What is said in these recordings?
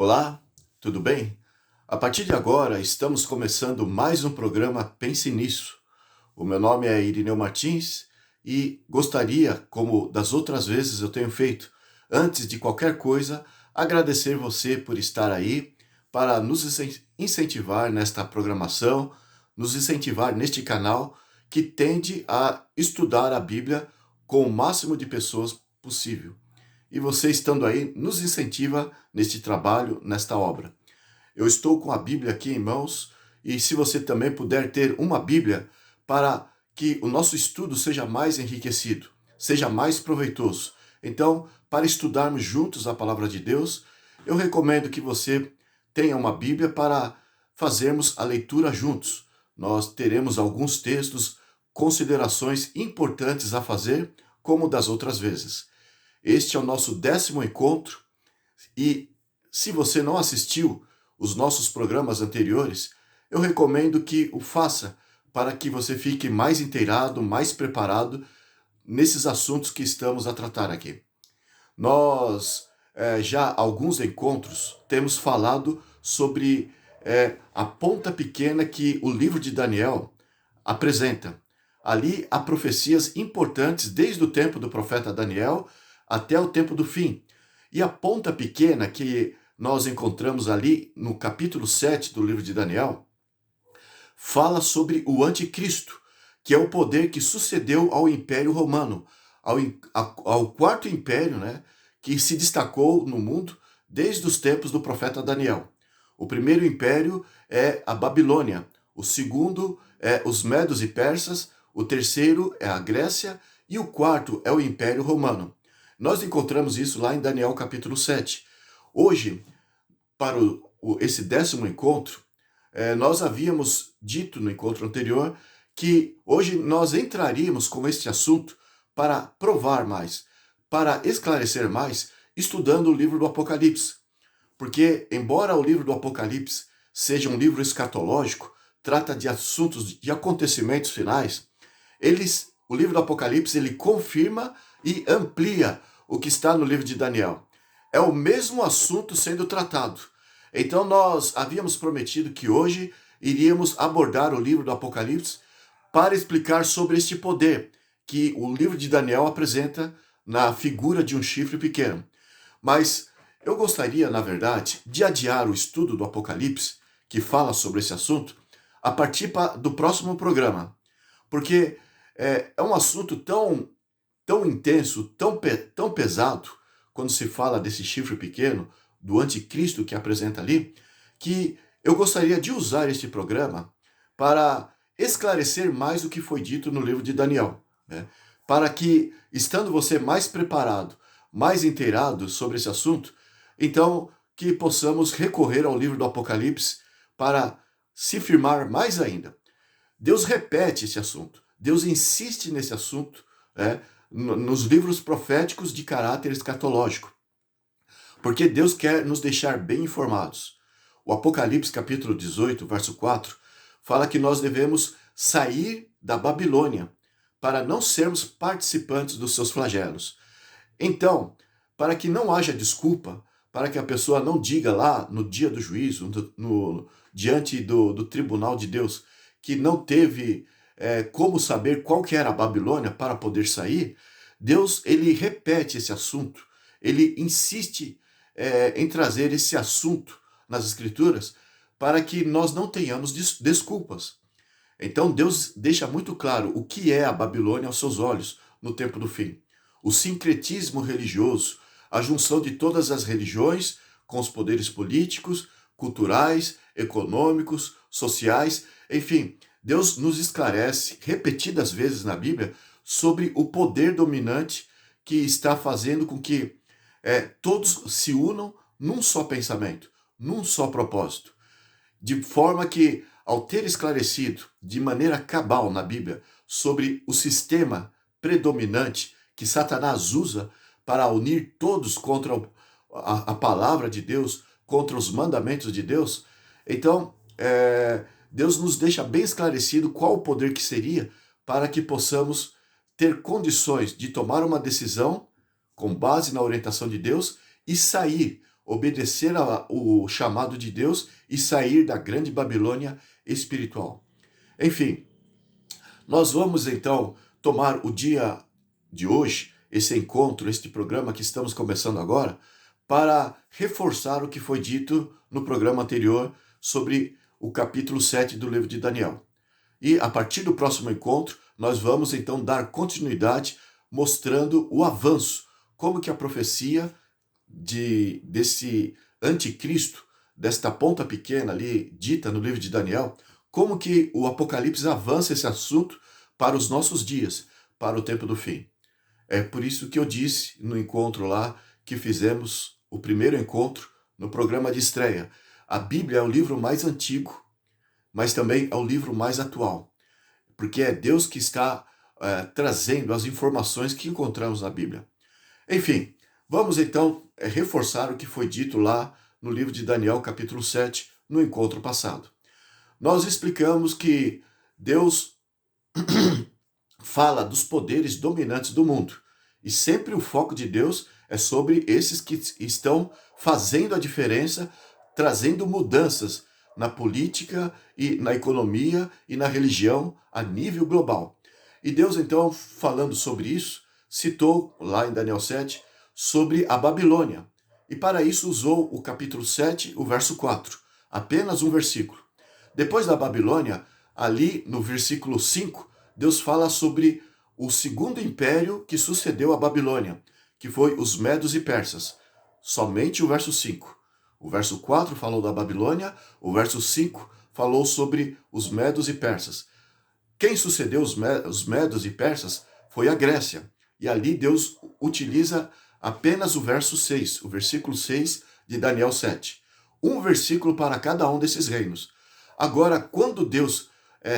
Olá, tudo bem? A partir de agora, estamos começando mais um programa Pense Nisso. O meu nome é Irineu Martins e gostaria, como das outras vezes eu tenho feito, antes de qualquer coisa, agradecer você por estar aí para nos incentivar nesta programação, nos incentivar neste canal que tende a estudar a Bíblia com o máximo de pessoas possível. E você estando aí nos incentiva neste trabalho, nesta obra. Eu estou com a Bíblia aqui em mãos e se você também puder ter uma Bíblia para que o nosso estudo seja mais enriquecido, seja mais proveitoso. Então, para estudarmos juntos a palavra de Deus, eu recomendo que você tenha uma Bíblia para fazermos a leitura juntos. Nós teremos alguns textos, considerações importantes a fazer, como das outras vezes. Este é o nosso 10º encontro e se você não assistiu os nossos programas anteriores, eu recomendo que o faça para que você fique mais inteirado, mais preparado nesses assuntos que estamos a tratar aqui. Nós, já há alguns encontros, temos falado sobre a ponta pequena que o livro de Daniel apresenta. Ali há profecias importantes desde o tempo do profeta Daniel até o tempo do fim. E a ponta pequena que nós encontramos ali no capítulo 7 do livro de Daniel fala sobre o anticristo, que é o poder que sucedeu ao Império Romano, ao quarto império, né, que se destacou no mundo desde os tempos do profeta Daniel. O primeiro império é a Babilônia, o segundo é os Medos e Persas, o terceiro é a Grécia e o quarto é o Império Romano. Nós encontramos isso lá em Daniel capítulo 7. Hoje, para esse 10º encontro, nós havíamos dito no encontro anterior que hoje nós entraríamos com este assunto para provar mais, para esclarecer mais, estudando o livro do Apocalipse. Porque, embora o livro do Apocalipse seja um livro escatológico, trata de assuntos, de acontecimentos finais, o livro do Apocalipse ele confirma e amplia o que está no livro de Daniel. É o mesmo assunto sendo tratado. Então nós havíamos prometido que hoje iríamos abordar o livro do Apocalipse para explicar sobre este poder que o livro de Daniel apresenta na figura de um chifre pequeno. Mas eu gostaria, na verdade, de adiar o estudo do Apocalipse, que fala sobre esse assunto, a partir do próximo programa. Porque é um assunto tão intenso, tão pesado, quando se fala desse chifre pequeno, do anticristo que apresenta ali, que eu gostaria de usar este programa para esclarecer mais o que foi dito no livro de Daniel, né? Para que, estando você mais preparado, mais inteirado sobre esse assunto, então que possamos recorrer ao livro do Apocalipse para se firmar mais ainda. Deus repete esse assunto, Deus insiste nesse assunto, né, nos livros proféticos de caráter escatológico, porque Deus quer nos deixar bem informados. O Apocalipse capítulo 18, verso 4, fala que nós devemos sair da Babilônia para não sermos participantes dos seus flagelos. Então, para que não haja desculpa, para que a pessoa não diga lá no dia do juízo, diante do tribunal de Deus, que não teve como saber qual que era a Babilônia para poder sair, Deus ele repete esse assunto, ele insiste em trazer esse assunto nas Escrituras para que nós não tenhamos desculpas. Então Deus deixa muito claro o que é a Babilônia aos seus olhos no tempo do fim. O sincretismo religioso, a junção de todas as religiões com os poderes políticos, culturais, econômicos, sociais, enfim, Deus nos esclarece repetidas vezes na Bíblia sobre o poder dominante que está fazendo com que todos se unam num só pensamento, num só propósito. De forma que, ao ter esclarecido de maneira cabal na Bíblia sobre o sistema predominante que Satanás usa para unir todos contra a palavra de Deus, contra os mandamentos de Deus, então Deus nos deixa bem esclarecido qual o poder que seria para que possamos ter condições de tomar uma decisão com base na orientação de Deus e sair obedecer ao chamado de Deus e sair da grande Babilônia espiritual. Enfim, nós vamos então tomar o dia de hoje, esse encontro, este programa que estamos começando agora, para reforçar o que foi dito no programa anterior sobre o capítulo 7 do livro de Daniel. E a partir do próximo encontro, nós vamos então dar continuidade mostrando o avanço, como que a profecia desse anticristo, desta ponta pequena ali, dita no livro de Daniel, como que o Apocalipse avança esse assunto para os nossos dias, para o tempo do fim. É por isso que eu disse no encontro lá que fizemos, o primeiro encontro, no programa de estreia. A Bíblia é o livro mais antigo, mas também é o livro mais atual, porque é Deus que está trazendo as informações que encontramos na Bíblia. Enfim, vamos então reforçar o que foi dito lá no livro de Daniel, capítulo 7, no encontro passado. Nós explicamos que Deus fala dos poderes dominantes do mundo, e sempre o foco de Deus é sobre esses que estão fazendo a diferença, trazendo mudanças na política e na economia e na religião a nível global. E Deus, então, falando sobre isso, citou lá em Daniel 7 sobre a Babilônia. E para isso usou o capítulo 7, o verso 4. Apenas um versículo. Depois da Babilônia, ali no versículo 5, Deus fala sobre o segundo império que sucedeu a Babilônia, que foi os Medos e Persas. Somente o verso 5. O verso 4 falou da Babilônia, o verso 5 falou sobre os Medos e Persas. Quem sucedeu os Medos e Persas foi a Grécia. E ali Deus utiliza apenas o verso 6, o versículo 6 de Daniel 7. Um versículo para cada um desses reinos. Agora, quando Deus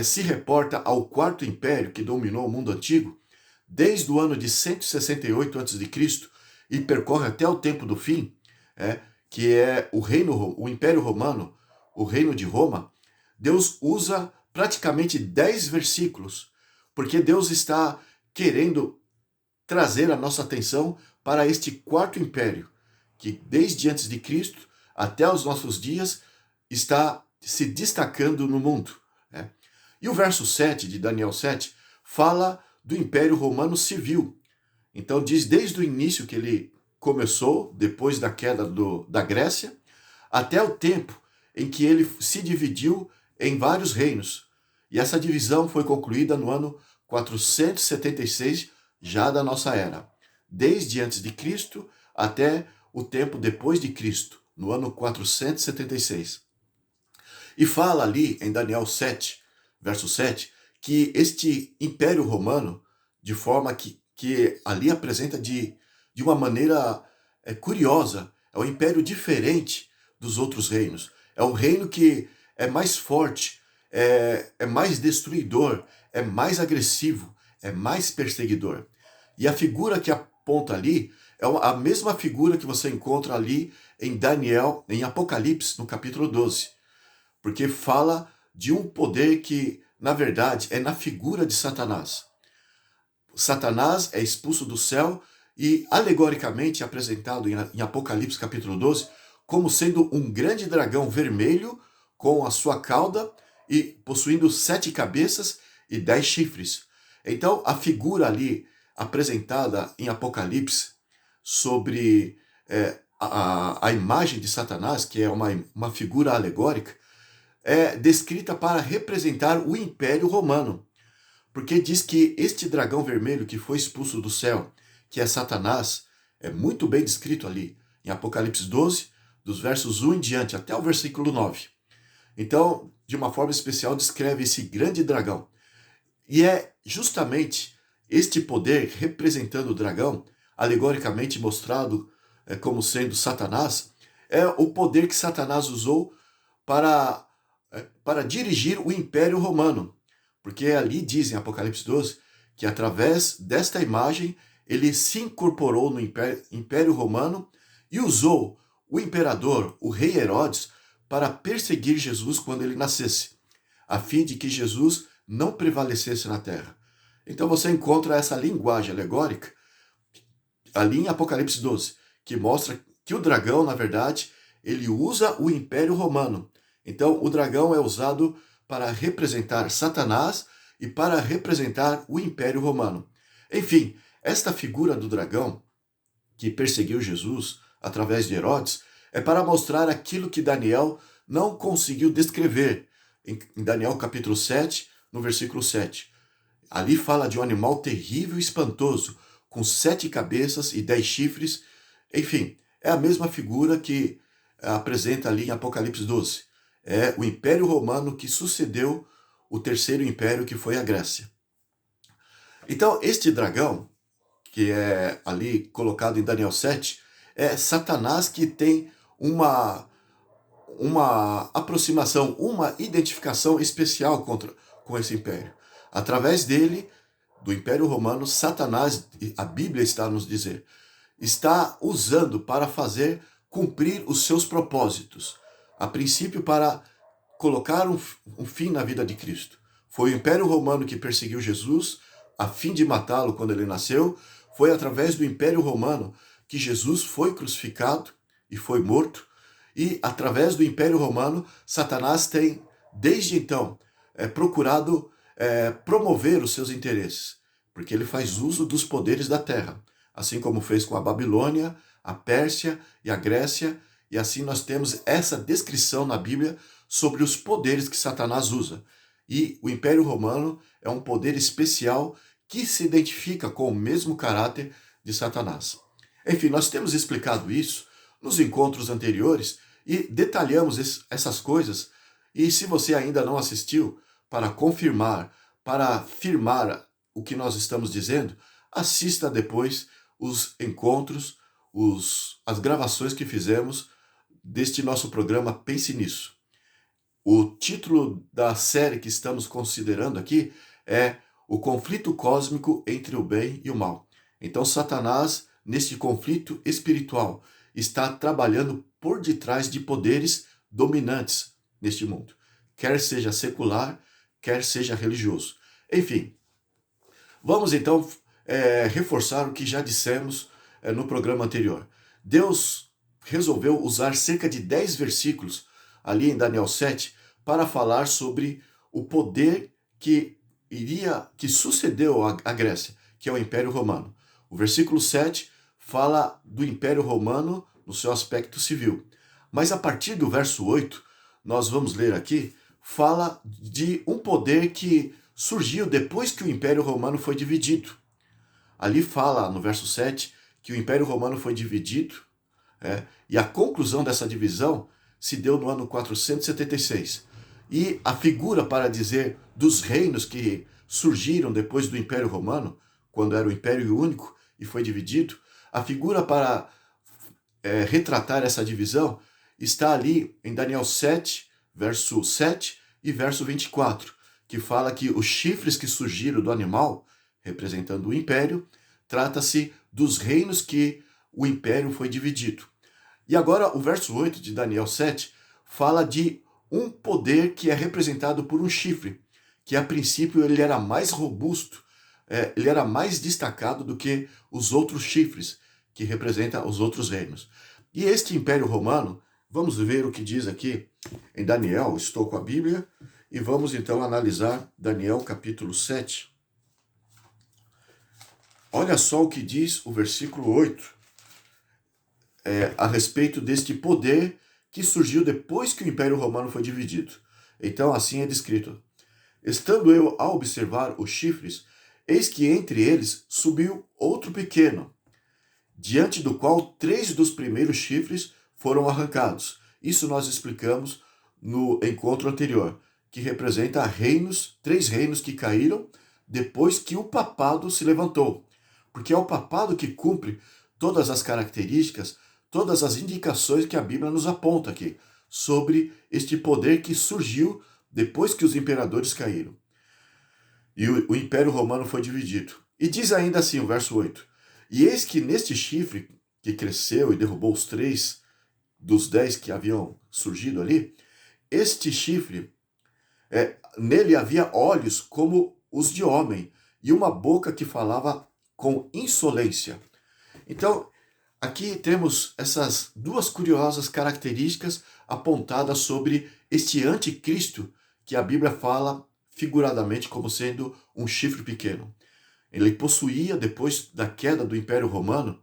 se reporta ao quarto império que dominou o mundo antigo, desde o ano de 168 a.C. e percorre até o tempo do fim, que é o Império Romano, o Reino de Roma, Deus usa praticamente 10 versículos, porque Deus está querendo trazer a nossa atenção para este quarto império, que desde antes de Cristo até os nossos dias está se destacando no mundo. E o verso 7 de Daniel 7 fala do Império Romano Civil. Então diz desde o início que ele começou, depois da queda da Grécia, até o tempo em que ele se dividiu em vários reinos. E essa divisão foi concluída no ano 476, já da nossa era. Desde antes de Cristo até o tempo depois de Cristo, no ano 476. E fala ali em Daniel 7, verso 7, que este Império Romano, de forma que ali apresenta de uma maneira curiosa, é um império diferente dos outros reinos. É um reino que é mais forte, é mais destruidor, é mais agressivo, é mais perseguidor. E a figura que aponta ali é a mesma figura que você encontra ali em Daniel, em Apocalipse, no capítulo 12. Porque fala de um poder que, na verdade, é na figura de Satanás. Satanás é expulso do céu e alegoricamente apresentado em Apocalipse capítulo 12 como sendo um grande dragão vermelho com a sua cauda e possuindo 7 cabeças e 10 chifres. Então, a figura ali apresentada em Apocalipse sobre a imagem de Satanás, que é uma figura alegórica, é descrita para representar o Império Romano. Porque diz que este dragão vermelho que foi expulso do céu, que é Satanás, é muito bem descrito ali, em Apocalipse 12, dos versos 1 em diante, até o versículo 9. Então, de uma forma especial, descreve esse grande dragão. E é justamente este poder representando o dragão, alegoricamente mostrado como sendo Satanás, é o poder que Satanás usou para dirigir o Império Romano. Porque ali diz em Apocalipse 12 que através desta imagem ele se incorporou no Império Romano e usou o imperador, o rei Herodes, para perseguir Jesus quando ele nascesse, a fim de que Jesus não prevalecesse na terra. Então você encontra essa linguagem alegórica ali em Apocalipse 12, que mostra que o dragão, na verdade, ele usa o Império Romano. Então, o dragão é usado para representar Satanás e para representar o Império Romano. Enfim, esta figura do dragão, que perseguiu Jesus através de Herodes, é para mostrar aquilo que Daniel não conseguiu descrever. Em Daniel capítulo 7, no versículo 7. Ali fala de um animal terrível e espantoso, com 7 cabeças e 10 chifres. Enfim, é a mesma figura que apresenta ali em Apocalipse 12. É o Império Romano que sucedeu o terceiro império, que foi a Grécia. Então, este dragão, que é ali colocado em Daniel 7, é Satanás que tem uma aproximação, uma identificação especial com esse império. Através dele, do Império Romano, Satanás, a Bíblia está a nos dizer, está usando para fazer cumprir os seus propósitos. A princípio, para colocar um fim na vida de Cristo. Foi o Império Romano que perseguiu Jesus, a fim de matá-lo quando ele nasceu. Foi através do Império Romano que Jesus foi crucificado e foi morto. E através do Império Romano, Satanás tem, desde então, procurado promover os seus interesses, porque ele faz uso dos poderes da terra, assim como fez com a Babilônia, a Pérsia e a Grécia, e assim nós temos essa descrição na Bíblia sobre os poderes que Satanás usa. E o Império Romano é um poder especial que se identifica com o mesmo caráter de Satanás. Enfim, nós temos explicado isso nos encontros anteriores e detalhamos essas coisas. E se você ainda não assistiu, para confirmar, para afirmar o que nós estamos dizendo, assista depois os encontros, as gravações que fizemos deste nosso programa Pense Nisso. O título da série que estamos considerando aqui é O Conflito Cósmico entre o Bem e o Mal. Então, Satanás, neste conflito espiritual, está trabalhando por detrás de poderes dominantes neste mundo, quer seja secular, quer seja religioso. Enfim, vamos então reforçar o que já dissemos no programa anterior. Deus resolveu usar cerca de 10 versículos ali em Daniel 7 para falar sobre o poder que sucedeu à Grécia, que é o Império Romano. O versículo 7 fala do Império Romano no seu aspecto civil. Mas a partir do verso 8, nós vamos ler aqui, fala de um poder que surgiu depois que o Império Romano foi dividido. Ali fala, no verso 7, que o Império Romano foi dividido, e a conclusão dessa divisão se deu no ano 476. E a figura para dizer dos reinos que surgiram depois do Império Romano, quando era o Império único e foi dividido, a figura para retratar essa divisão está ali em Daniel 7, verso 7 e verso 24, que fala que os chifres que surgiram do animal, representando o império, trata-se dos reinos que o império foi dividido. E agora o verso 8 de Daniel 7 fala de um poder que é representado por um chifre, que a princípio ele era mais robusto, ele era mais destacado do que os outros chifres, que representam os outros reinos. E este Império Romano, vamos ver o que diz aqui em Daniel, estou com a Bíblia, e vamos então analisar Daniel capítulo 7. Olha só o que diz o versículo 8, a respeito deste poder que surgiu depois que o Império Romano foi dividido. Então assim é descrito: estando eu a observar os chifres, eis que entre eles subiu outro pequeno, diante do qual 3 dos primeiros chifres foram arrancados. Isso nós explicamos no encontro anterior, que representa 3 reinos que caíram depois que o papado se levantou. Porque é o papado que cumpre todas as características, todas as indicações que a Bíblia nos aponta aqui, sobre este poder que surgiu depois que os imperadores caíram. E o Império Romano foi dividido. E diz ainda assim o verso 8: e eis que neste chifre que cresceu e derrubou os 3 dos 10 que haviam surgido ali, este chifre, nele havia olhos como os de homem, e uma boca que falava com insolência. Então, aqui temos essas duas curiosas características apontadas sobre este anticristo que a Bíblia fala figuradamente como sendo um chifre pequeno. Ele possuía, depois da queda do Império Romano,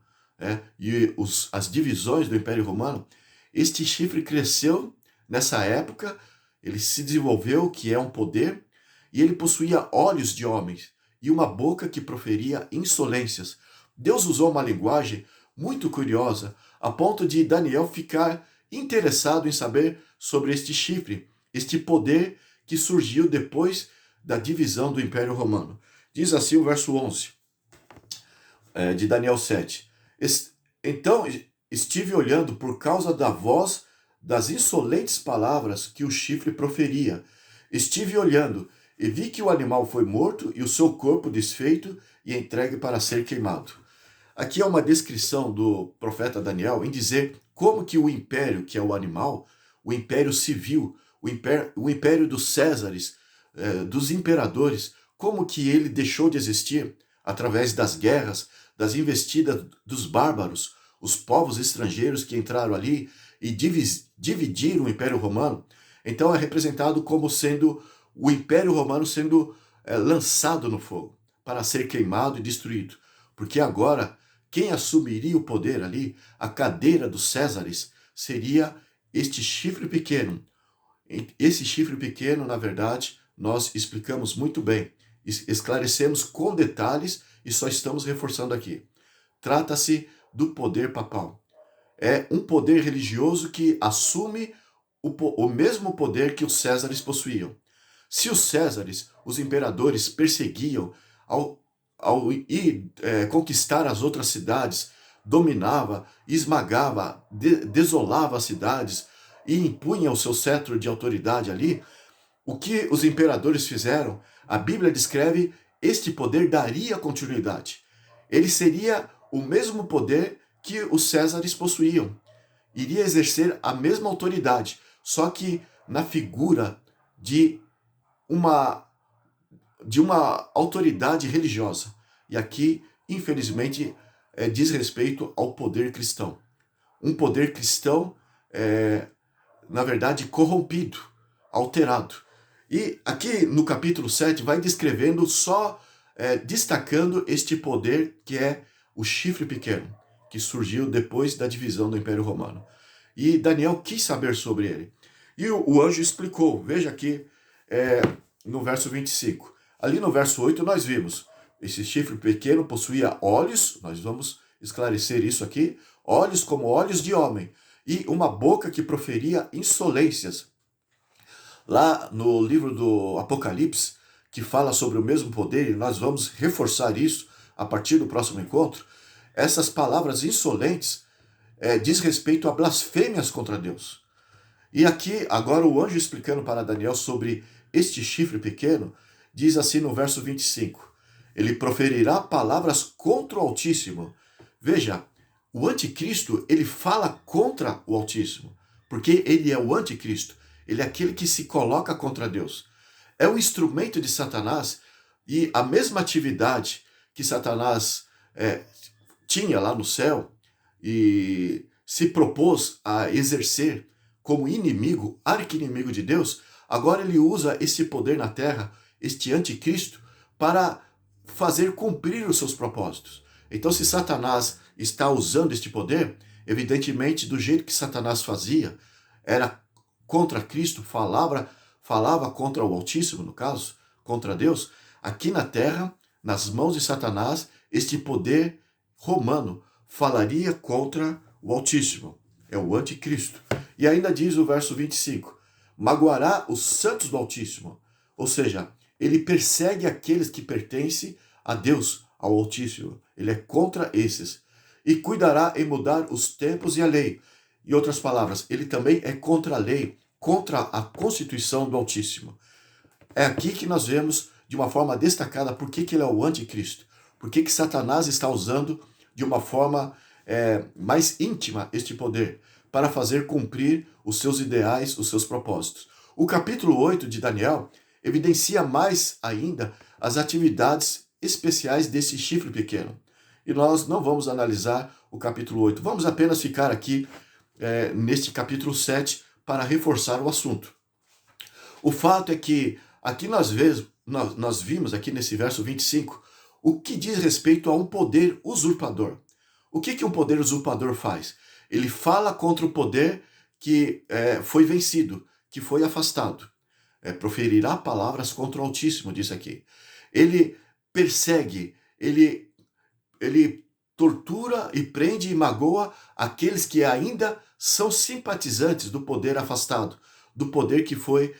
e as divisões do Império Romano, este chifre cresceu nessa época, ele se desenvolveu, que é um poder, e ele possuía olhos de homens e uma boca que proferia insolências. Deus usou uma linguagem muito curiosa, a ponto de Daniel ficar interessado em saber sobre este chifre, este poder que surgiu depois da divisão do Império Romano. Diz assim o verso 11 de Daniel 7. Então estive olhando por causa da voz das insolentes palavras que o chifre proferia. Estive olhando e vi que o animal foi morto e o seu corpo desfeito e entregue para ser queimado. Aqui é uma descrição do profeta Daniel em dizer como que o império, que é o animal, o império civil, o império dos Césares, dos imperadores, como que ele deixou de existir através das guerras, das investidas dos bárbaros, os povos estrangeiros que entraram ali e dividiram o Império Romano. Então é representado como sendo o Império Romano sendo lançado no fogo para ser queimado e destruído. Porque agora, quem assumiria o poder ali, a cadeira dos Césares, seria este chifre pequeno. Esse chifre pequeno, na verdade, nós explicamos muito bem, esclarecemos com detalhes e só estamos reforçando aqui. Trata-se do poder papal. É um poder religioso que assume o mesmo poder que os Césares possuíam. Se os Césares, os imperadores, perseguiam ao ir conquistar as outras cidades, dominava, esmagava, desolava as cidades e impunha o seu cetro de autoridade ali, o que os imperadores fizeram, a Bíblia descreve, este poder daria continuidade. Ele seria o mesmo poder que os Césares possuíam. Iria exercer a mesma autoridade, só que na figura de uma autoridade religiosa. E aqui, infelizmente, diz respeito ao poder cristão. Um poder cristão, na verdade, corrompido, alterado. E aqui no capítulo 7 vai descrevendo só, destacando este poder que é o chifre pequeno, que surgiu depois da divisão do Império Romano. E Daniel quis saber sobre ele. E o anjo explicou, veja aqui no verso 25. Ali no verso 8 nós vimos, esse chifre pequeno possuía olhos, nós vamos esclarecer isso aqui, olhos como olhos de homem, e uma boca que proferia insolências. Lá no livro do Apocalipse, que fala sobre o mesmo poder, e nós vamos reforçar isso a partir do próximo encontro, essas palavras insolentes diz respeito a blasfêmias contra Deus. E aqui, agora o anjo explicando para Daniel sobre este chifre pequeno, diz assim no verso 25, ele proferirá palavras contra o Altíssimo. Veja, o anticristo, ele fala contra o Altíssimo, porque ele é o anticristo. Ele é aquele que se coloca contra Deus. É um instrumento de Satanás e a mesma atividade que Satanás tinha lá no céu e se propôs a exercer como inimigo, arqui-inimigo de Deus, agora ele usa esse poder na terra, este anticristo, para fazer cumprir os seus propósitos. Então, se Satanás está usando este poder, evidentemente, do jeito que Satanás fazia, era contra Cristo, falava contra o Altíssimo, no caso, contra Deus, aqui na terra, nas mãos de Satanás, este poder romano falaria contra o Altíssimo. É o anticristo. E ainda diz o verso 25, magoará os santos do Altíssimo. Ou seja, ele persegue aqueles que pertencem a Deus, ao Altíssimo. Ele é contra esses. E cuidará em mudar os tempos e a lei. Em outras palavras, ele também é contra a lei, contra a Constituição do Altíssimo. É aqui que nós vemos de uma forma destacada por que ele é o anticristo. Por que Satanás está usando de uma forma mais íntima este poder para fazer cumprir os seus ideais, os seus propósitos. O capítulo 8 de Daniel evidencia mais ainda as atividades especiais desse chifre pequeno. e nós não vamos analisar o capítulo 8. Vamos apenas ficar aqui neste capítulo 7 para reforçar o assunto. O fato é que aqui nós vimos aqui nesse verso 25 o que diz respeito a um poder usurpador. O que um poder usurpador faz? Ele fala contra o poder que foi vencido, que foi afastado. Proferirá palavras contra o Altíssimo, diz aqui. Ele persegue, ele tortura e prende e magoa aqueles que ainda são simpatizantes do poder afastado, do poder que foi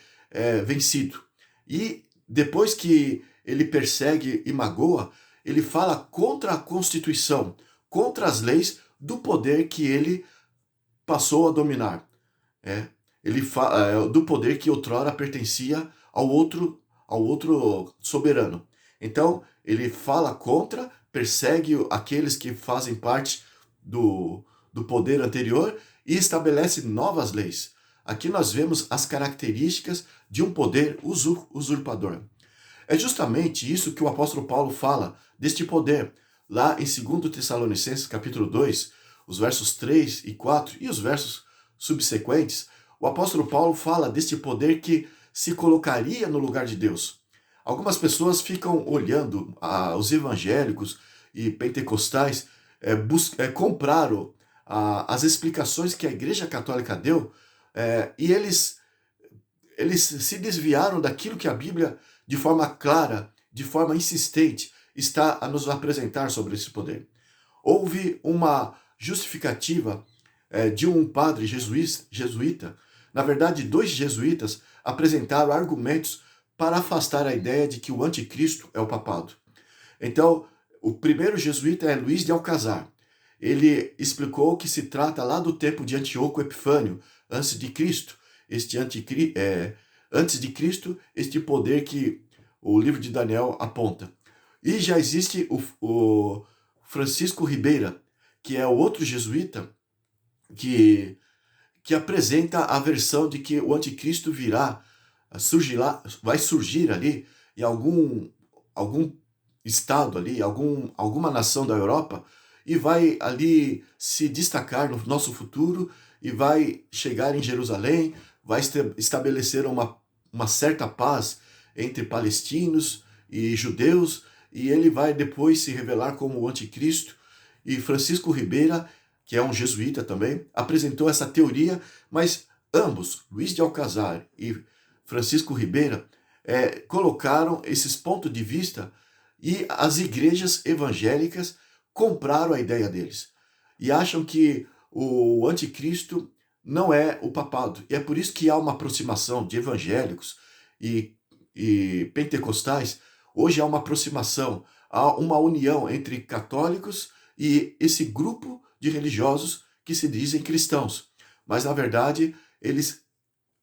vencido. E depois que ele persegue e magoa, ele fala contra a Constituição, contra as leis do poder que ele passou a dominar. Ele fala do poder que outrora pertencia ao outro soberano. Então, ele fala contra, persegue aqueles que fazem parte do poder anterior e estabelece novas leis. Aqui nós vemos as características de um poder usurpador. É justamente isso que o apóstolo Paulo fala deste poder, lá em 2 Tessalonicenses capítulo 2, os versos 3 e 4 e os versos subsequentes. O apóstolo Paulo fala deste poder que se colocaria no lugar de Deus. Algumas pessoas ficam olhando os evangélicos e pentecostais compraram as explicações que a Igreja Católica deu e eles se desviaram daquilo que a Bíblia, de forma clara, de forma insistente, está a nos apresentar sobre esse poder. Houve uma justificativa de um padre jesuíta. Na verdade, 2 jesuítas apresentaram argumentos para afastar a ideia de que o anticristo é o papado. Então, o primeiro jesuíta é Luís de Alcazar. Ele explicou que se trata lá do tempo de Antíoco Epifânio, antes de Cristo. Antes de Cristo, este poder que o livro de Daniel aponta. E já existe o Francisco Ribeira, que é o outro jesuíta, que apresenta a versão de que o anticristo vai surgir ali em algum estado ali, alguma nação da Europa, e vai ali se destacar no nosso futuro e vai chegar em Jerusalém, vai estabelecer uma certa paz entre palestinos e judeus, e ele vai depois se revelar como o anticristo. E Francisco Ribeira, que é um jesuíta também, apresentou essa teoria, mas ambos, Luís de Alcazar e Francisco Ribeira, colocaram esses pontos de vista e as igrejas evangélicas compraram a ideia deles e acham que o anticristo não é o papado. E é por isso que há uma aproximação de evangélicos e pentecostais. Hoje há uma aproximação, há uma união entre católicos e esse grupo de religiosos que se dizem cristãos. Mas, na verdade, eles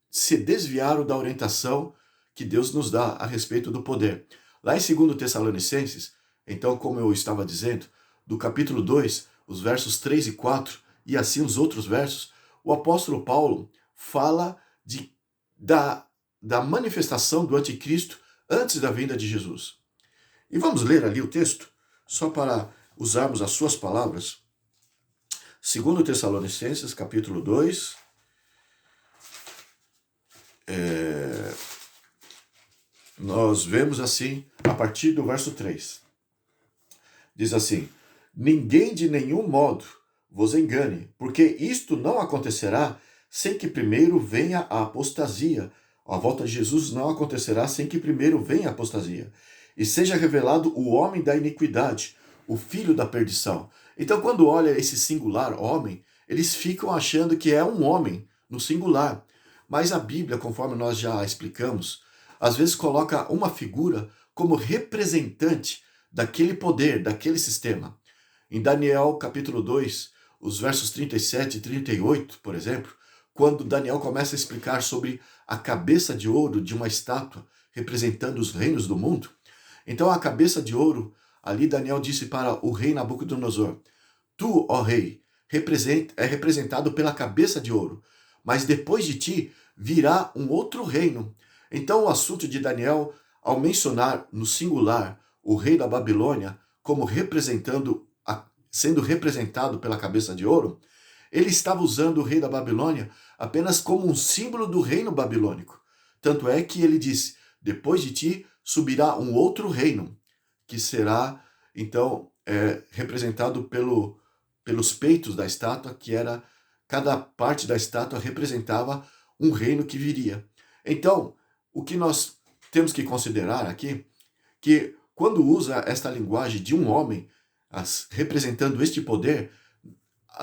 se desviaram da orientação que Deus nos dá a respeito do poder. Lá em 2 Tessalonicenses, então, como eu estava dizendo, do capítulo 2, os versos 3 e 4, e assim os outros versos, o apóstolo Paulo fala da manifestação do anticristo antes da vinda de Jesus. E vamos ler ali o texto, só para usarmos as suas palavras. 2 Tessalonicenses, capítulo 2, nós vemos assim, a partir do verso 3. Diz assim: ninguém de nenhum modo vos engane, porque isto não acontecerá sem que primeiro venha a apostasia. A volta de Jesus não acontecerá sem que primeiro venha a apostasia, e seja revelado o homem da iniquidade, o filho da perdição. Então, quando olha esse singular homem, eles ficam achando que é um homem no singular. Mas a Bíblia, conforme nós já explicamos, às vezes coloca uma figura como representante daquele poder, daquele sistema. Em Daniel capítulo 2, os versos 37 e 38, por exemplo, quando Daniel começa a explicar sobre a cabeça de ouro de uma estátua representando os reinos do mundo, então a cabeça de ouro, ali Daniel disse para o rei Nabucodonosor: tu, ó rei, é representado pela cabeça de ouro, mas depois de ti virá um outro reino. Então o assunto de Daniel, ao mencionar no singular o rei da Babilônia como representando a sendo representado pela cabeça de ouro, ele estava usando o rei da Babilônia apenas como um símbolo do reino babilônico. Tanto é que ele disse: depois de ti subirá um outro reino, que será, então, representado pelos peitos da estátua, que era, cada parte da estátua representava um reino que viria. Então, o que nós temos que considerar aqui, que quando usa esta linguagem de um homem representando este poder,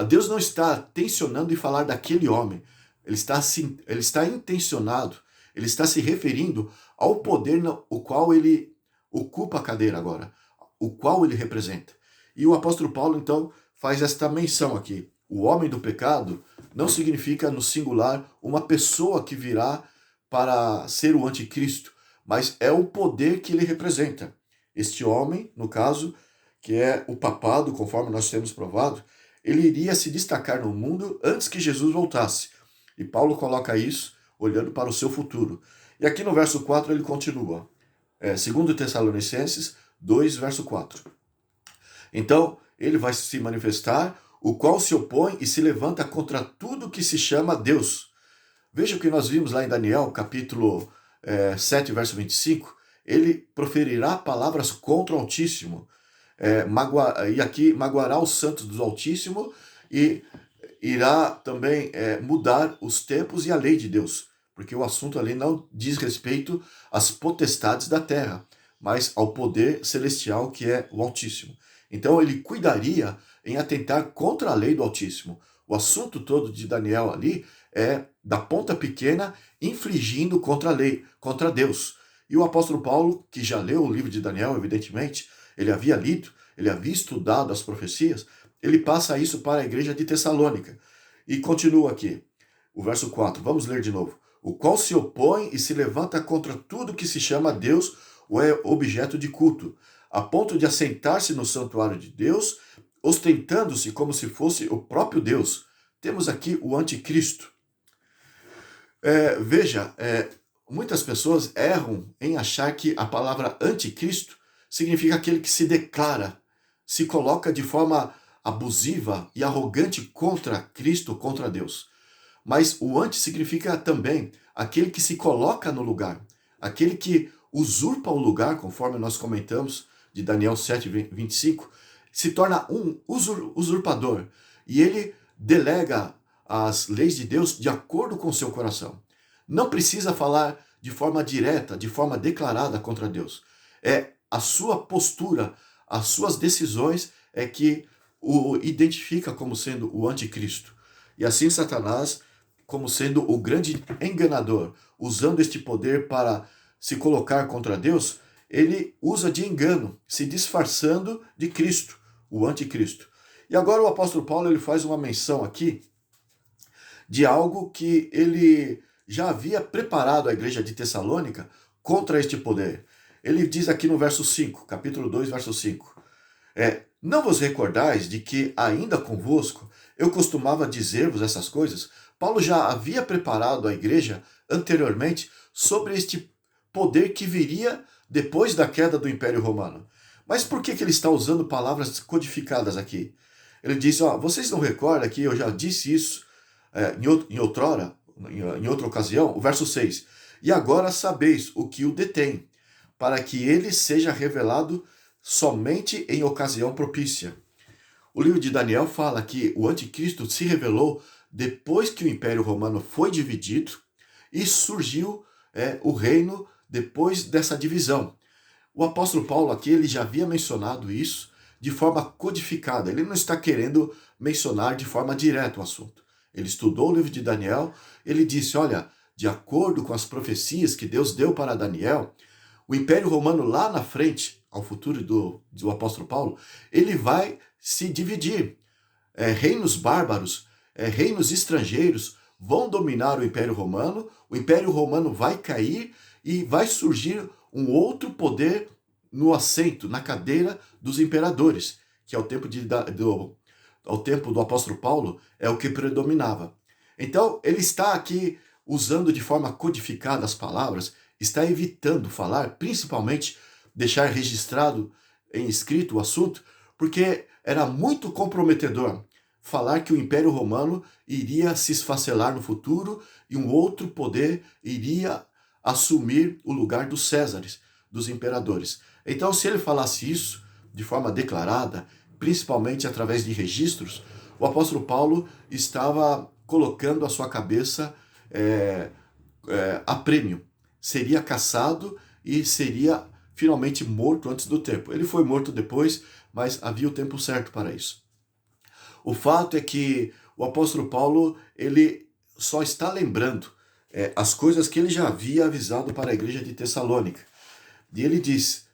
Deus não está tensionando em falar daquele homem. Ele está intencionado, ele está se referindo ao poder o qual ele ocupa a cadeira agora, o qual ele representa. E o apóstolo Paulo, então, faz esta menção aqui. O homem do pecado não significa, no singular, uma pessoa que virá para ser o anticristo, mas é o poder que ele representa. Este homem, no caso, que é o papado, conforme nós temos provado, ele iria se destacar no mundo antes que Jesus voltasse. E Paulo coloca isso olhando para o seu futuro. E aqui no verso 4 ele continua. 2 Tessalonicenses 2, verso 4. Então, ele vai se manifestar, o qual se opõe e se levanta contra tudo que se chama Deus. Veja o que nós vimos lá em Daniel, capítulo 7, verso 25. Ele proferirá palavras contra o Altíssimo. E aqui magoará os santos do Altíssimo e irá também mudar os tempos e a lei de Deus, porque o assunto ali não diz respeito às potestades da terra, mas ao poder celestial que é o Altíssimo. Então ele cuidaria em atentar contra a lei do Altíssimo. O assunto todo de Daniel ali é da ponta pequena infligindo contra a lei, contra Deus. E o apóstolo Paulo, que já leu o livro de Daniel, evidentemente, ele havia lido, ele havia estudado as profecias, ele passa isso para a igreja de Tessalônica. E continua aqui, o verso 4, vamos ler de novo. O qual se opõe e se levanta contra tudo que se chama Deus ou é objeto de culto, a ponto de assentar-se no santuário de Deus, ostentando-se como se fosse o próprio Deus. Temos aqui o anticristo. Veja, muitas pessoas erram em achar que a palavra anticristo significa aquele que se declara, se coloca de forma abusiva e arrogante contra Cristo, contra Deus. Mas o anti significa também aquele que se coloca no lugar, aquele que usurpa o lugar, conforme nós comentamos de Daniel 7, 25, se torna um usurpador e ele delega as leis de Deus de acordo com o seu coração. Não precisa falar de forma direta, de forma declarada contra Deus. É a sua postura, as suas decisões é que o identifica como sendo o anticristo. E assim Satanás, como sendo o grande enganador, usando este poder para se colocar contra Deus, ele usa de engano, se disfarçando de Cristo, o anticristo. E agora o apóstolo Paulo ele faz uma menção aqui de algo que ele já havia preparado a igreja de Tessalônica contra este poder. Ele diz aqui no verso 5, capítulo 2, verso 5. Não vos recordais de que, ainda convosco, eu costumava dizer-vos essas coisas? Paulo já havia preparado a igreja anteriormente sobre este poder que viria depois da queda do Império Romano. Mas por que ele está usando palavras codificadas aqui? Ele diz, vocês não recordam que eu já disse isso em outra ocasião? O verso 6. E agora sabeis o que o detém, para que ele seja revelado somente em ocasião propícia. O livro de Daniel fala que o anticristo se revelou depois que o Império Romano foi dividido e surgiu o reino depois dessa divisão. O apóstolo Paulo aqui ele já havia mencionado isso de forma codificada. Ele não está querendo mencionar de forma direta o assunto. Ele estudou o livro de Daniel, ele disse, olha, de acordo com as profecias que Deus deu para Daniel, o Império Romano lá na frente, ao futuro do apóstolo Paulo, ele vai se dividir. Reinos bárbaros, reinos estrangeiros vão dominar o Império Romano vai cair e vai surgir um outro poder no assento, na cadeira dos imperadores, que ao tempo do apóstolo Paulo é o que predominava. Então, ele está aqui usando de forma codificada as palavras, está evitando falar, principalmente deixar registrado em escrito o assunto, porque era muito comprometedor falar que o Império Romano iria se esfacelar no futuro e um outro poder iria assumir o lugar dos Césares, dos imperadores. Então, se ele falasse isso de forma declarada, principalmente através de registros, o apóstolo Paulo estava colocando a sua cabeça a prêmio. Seria caçado e seria finalmente morto antes do tempo. Ele foi morto depois, mas havia o tempo certo para isso. O fato é que o apóstolo Paulo, ele só está lembrando as coisas que ele já havia avisado para a igreja de Tessalônica. E ele diz,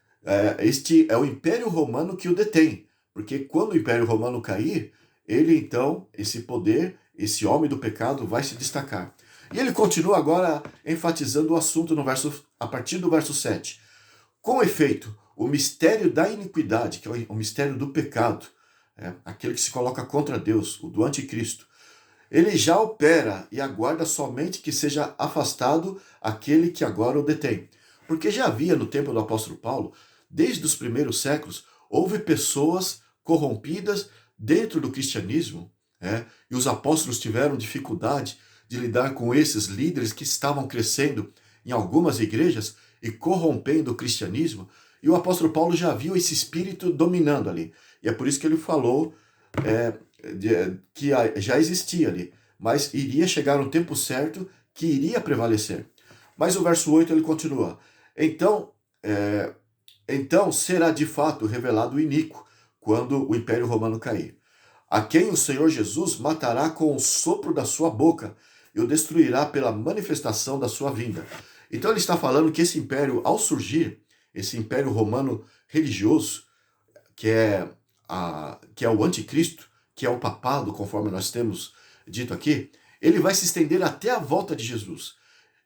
este é o Império Romano que o detém, porque quando o Império Romano cair, ele então, esse poder, esse homem do pecado vai se destacar. E ele continua agora enfatizando o assunto a partir do verso 7. Com efeito, o mistério da iniquidade, que é o mistério do pecado, aquele que se coloca contra Deus, o do anticristo, ele já opera e aguarda somente que seja afastado aquele que agora o detém. Porque já havia no tempo do apóstolo Paulo, desde os primeiros séculos, houve pessoas corrompidas dentro do cristianismo, e os apóstolos tiveram dificuldade de lidar com esses líderes que estavam crescendo em algumas igrejas e corrompendo o cristianismo, e o apóstolo Paulo já viu esse espírito dominando ali. E é por isso que ele falou que já existia ali, mas iria chegar um tempo certo que iria prevalecer. Mas o verso 8 ele continua. Então será de fato revelado o iníquo, quando o Império Romano cair, a quem o Senhor Jesus matará com o sopro da sua boca e o destruirá pela manifestação da sua vinda. Então ele está falando que esse império, ao surgir, esse Império Romano religioso, que é o anticristo, que é o papado, conforme nós temos dito aqui, ele vai se estender até a volta de Jesus.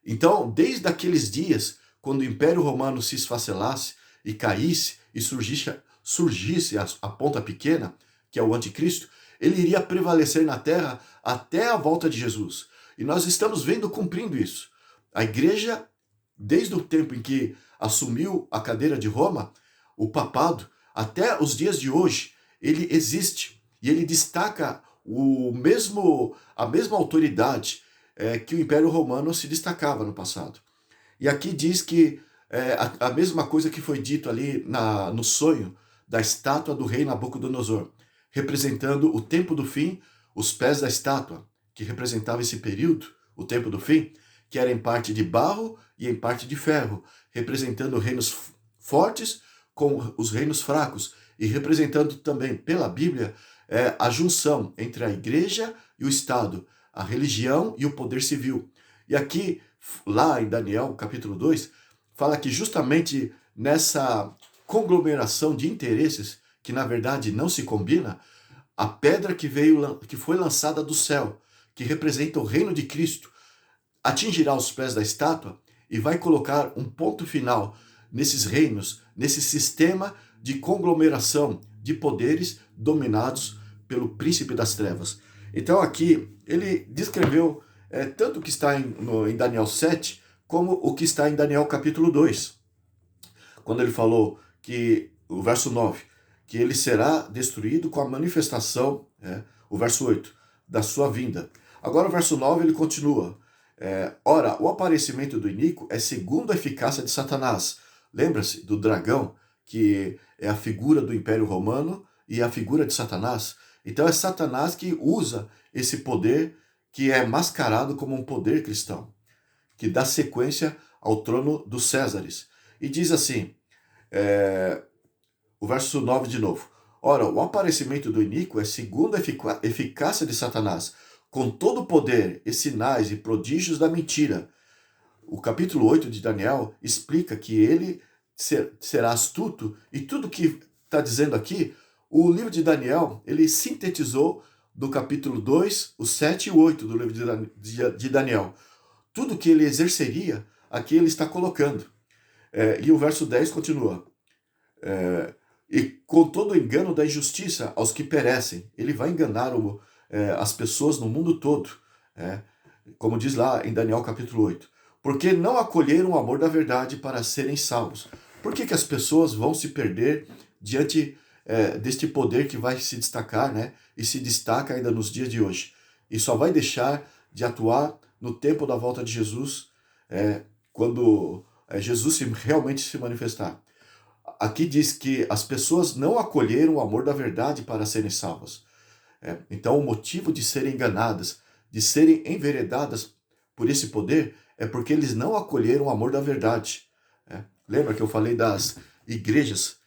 Então, desde aqueles dias, quando o Império Romano se esfacelasse e caísse e surgisse a ponta pequena, que é o anticristo, ele iria prevalecer na terra até a volta de Jesus. E nós estamos vendo cumprindo isso. A igreja, desde o tempo em que assumiu a cadeira de Roma, o papado, até os dias de hoje, ele existe e ele destaca a mesma autoridade que o Império Romano se destacava no passado. E aqui diz que a mesma coisa que foi dito ali no sonho da estátua do rei Nabucodonosor, representando o tempo do fim, os pés da estátua, que representava esse período, o tempo do fim, que era em parte de barro e em parte de ferro, representando reinos fortes com os reinos fracos, e representando também, pela Bíblia, a junção entre a igreja e o Estado, a religião e o poder civil. E aqui, lá em Daniel, capítulo 2, fala que justamente nessa conglomeração de interesses, que na verdade não se combina, a pedra que foi lançada do céu, que representa o reino de Cristo, atingirá os pés da estátua e vai colocar um ponto final nesses reinos, nesse sistema de conglomeração de poderes dominados pelo príncipe das trevas. Então aqui ele descreveu tanto o que está em Daniel 7, como o que está em Daniel capítulo 2. Quando ele falou que, o verso 9, que ele será destruído com a manifestação, o verso 8, da sua vinda. Agora o verso 9 ele continua. Ora, o aparecimento do iníquo é segundo a eficácia de Satanás. Lembra-se do dragão, que é a figura do Império Romano e a figura de Satanás. Então é Satanás que usa esse poder que é mascarado como um poder cristão, que dá sequência ao trono dos Césares. E diz assim, o verso 9 de novo. Ora, o aparecimento do iníquo é segundo a eficácia de Satanás, com todo o poder e sinais e prodígios da mentira. O capítulo 8 de Daniel explica que ele será astuto, e tudo que está dizendo aqui, o livro de Daniel, ele sintetizou do capítulo 2, o 7 e o 8 do livro de Daniel. Tudo que ele exerceria, aqui ele está colocando. E o verso 10 continua. E com todo o engano da injustiça aos que perecem. Ele vai enganar as pessoas no mundo todo. Como diz lá em Daniel capítulo 8. Porque não acolheram o amor da verdade para serem salvos. Por que as pessoas vão se perder diante deste poder que vai se destacar, né? E se destaca ainda nos dias de hoje. E só vai deixar de atuar no tempo da volta de Jesus, quando Jesus realmente se manifestar. Aqui diz que as pessoas não acolheram o amor da verdade para serem salvas. Então, o motivo de serem enganadas, de serem enveredadas por esse poder, é porque eles não acolheram o amor da verdade. Lembra que eu falei das igrejas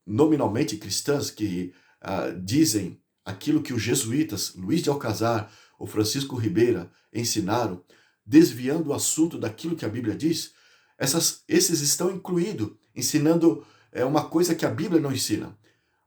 nominalmente cristãs que dizem aquilo que os jesuítas, Luís de Alcazar ou Francisco Ribeira, ensinaram, desviando o assunto daquilo que a Bíblia diz? Esses estão incluídos, ensinando uma coisa que a Bíblia não ensina.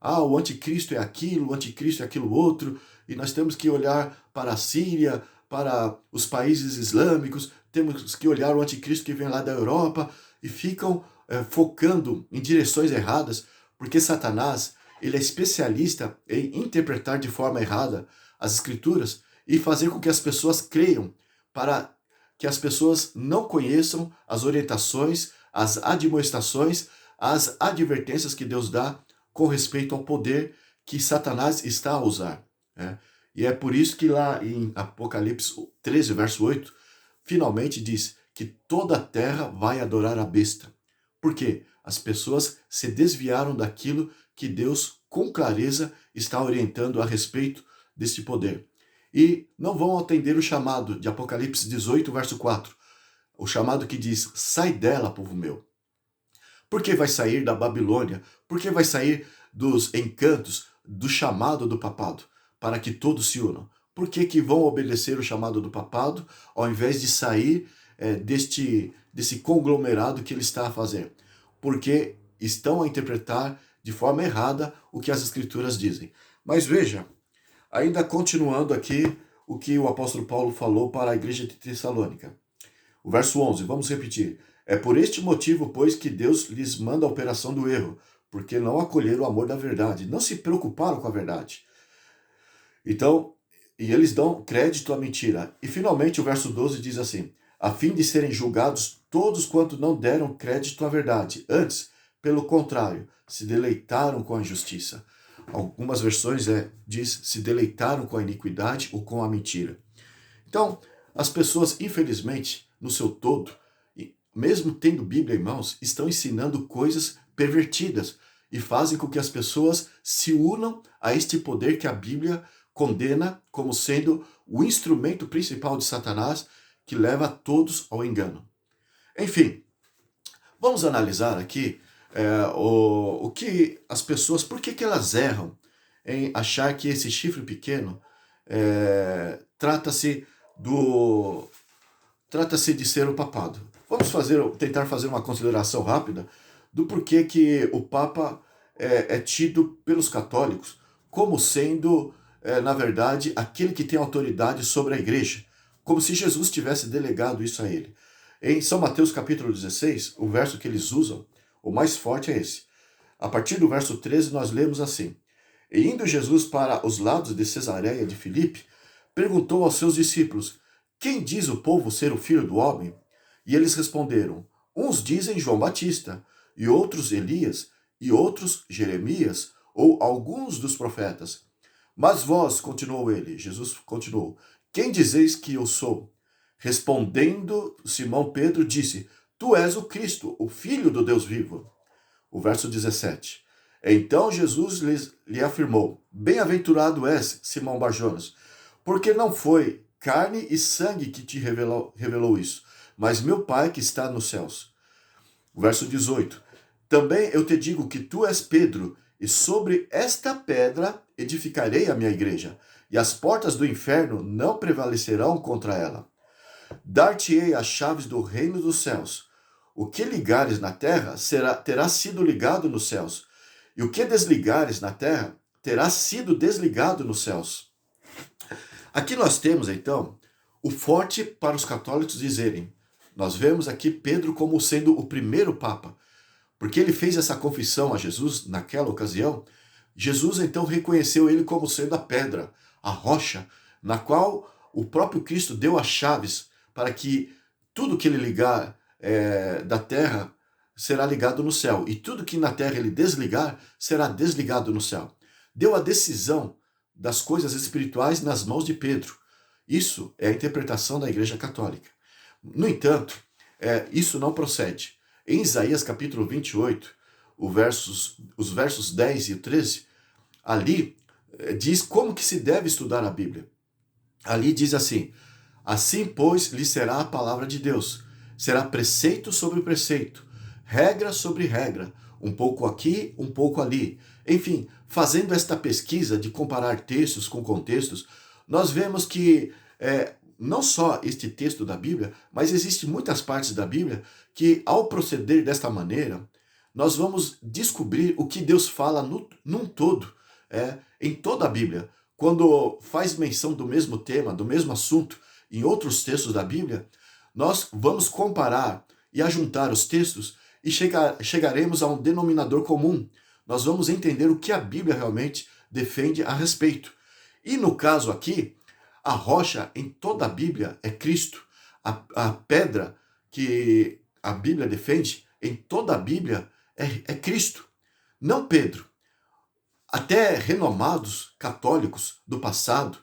O anticristo é aquilo, o anticristo é aquilo outro, e nós temos que olhar para a Síria, para os países islâmicos, temos que olhar o anticristo que vem lá da Europa, e ficam focando em direções erradas, porque Satanás, ele é especialista em interpretar de forma errada as escrituras e fazer com que as pessoas creiam, para que as pessoas não conheçam as orientações, as admoestações, as advertências que Deus dá com respeito ao poder que Satanás está a usar. E é por isso que lá em Apocalipse 13, verso 8, finalmente diz que toda a terra vai adorar a besta. Por quê? As pessoas se desviaram daquilo que Deus, com clareza, está orientando a respeito desse poder. E não vão atender o chamado de Apocalipse 18, verso 4. O chamado que diz, sai dela, povo meu. Por que vai sair da Babilônia? Por que vai sair dos encantos, do chamado do papado? Para que todos se unam. Por que vão obedecer o chamado do papado, ao invés de sair desse conglomerado que ele está a fazer? Porque estão a interpretar de forma errada o que as escrituras dizem. Mas veja, ainda continuando aqui o que o apóstolo Paulo falou para a igreja de Tessalônica. O verso 11, vamos repetir. É por este motivo, pois, que Deus lhes manda a operação do erro, porque não acolheram o amor da verdade, não se preocuparam com a verdade. Então, e eles dão crédito à mentira. E finalmente o verso 12 diz assim, a fim de serem julgados todos quanto não deram crédito à verdade, antes, pelo contrário, se deleitaram com a injustiça. Algumas versões diz se deleitaram com a iniquidade ou com a mentira. Então, as pessoas, infelizmente, no seu todo, mesmo tendo Bíblia em mãos, estão ensinando coisas pervertidas e fazem com que as pessoas se unam a este poder que a Bíblia condena como sendo o instrumento principal de Satanás que leva todos ao engano. Enfim, vamos analisar aqui o que as pessoas, por que elas erram em achar que esse chifre pequeno trata-se de ser o papado. Vamos tentar fazer uma consideração rápida do porquê que o Papa é tido pelos católicos como sendo, na verdade, aquele que tem autoridade sobre a igreja, como se Jesus tivesse delegado isso a ele. Em São Mateus capítulo 16, o verso que eles usam, o mais forte é esse. A partir do verso 13, nós lemos assim, e indo Jesus para os lados de Cesareia de Filipe, perguntou aos seus discípulos, quem diz o povo ser o filho do homem? E eles responderam, uns dizem João Batista, e outros Elias, e outros Jeremias, ou alguns dos profetas. Mas vós, continuou ele, Jesus continuou, quem dizeis que eu sou? Respondendo, Simão Pedro disse, tu és o Cristo, o Filho do Deus vivo. O verso 17. Então Jesus lhe afirmou, bem-aventurado és, Simão Barjonas, porque não foi carne e sangue que te revelou isso, mas meu Pai que está nos céus. O verso 18. Também eu te digo que tu és Pedro, e sobre esta pedra edificarei a minha igreja, e as portas do inferno não prevalecerão contra ela. Dar-te-ei as chaves do reino dos céus. O que ligares na terra terá sido ligado nos céus, e o que desligares na terra terá sido desligado nos céus. Aqui nós temos, então, o forte para os católicos dizerem, nós vemos aqui Pedro como sendo o primeiro Papa, porque ele fez essa confissão a Jesus naquela ocasião. Jesus então reconheceu ele como sendo a pedra, a rocha, na qual o próprio Cristo deu as chaves para que tudo que ele ligar da terra será ligado no céu, e tudo que na terra ele desligar, será desligado no céu. Deu a decisão das coisas espirituais nas mãos de Pedro. Isso é a interpretação da Igreja Católica. No entanto, isso não procede. Em Isaías capítulo 28, os versos 10 e 13, ali diz como que se deve estudar a Bíblia. Ali diz assim: assim, pois, lhe será a palavra de Deus. Será preceito sobre preceito, regra sobre regra, um pouco aqui, um pouco ali. Enfim, fazendo esta pesquisa de comparar textos com contextos, nós vemos que não só este texto da Bíblia, mas existem muitas partes da Bíblia que, ao proceder desta maneira, nós vamos descobrir o que Deus fala num todo, em toda a Bíblia. Quando faz menção do mesmo tema, do mesmo assunto, em outros textos da Bíblia, nós vamos comparar e ajuntar os textos e chegaremos a um denominador comum. Nós vamos entender o que a Bíblia realmente defende a respeito. E no caso aqui, a rocha em toda a Bíblia é Cristo. A pedra que a Bíblia defende em toda a Bíblia é Cristo, não Pedro. Até renomados católicos do passado,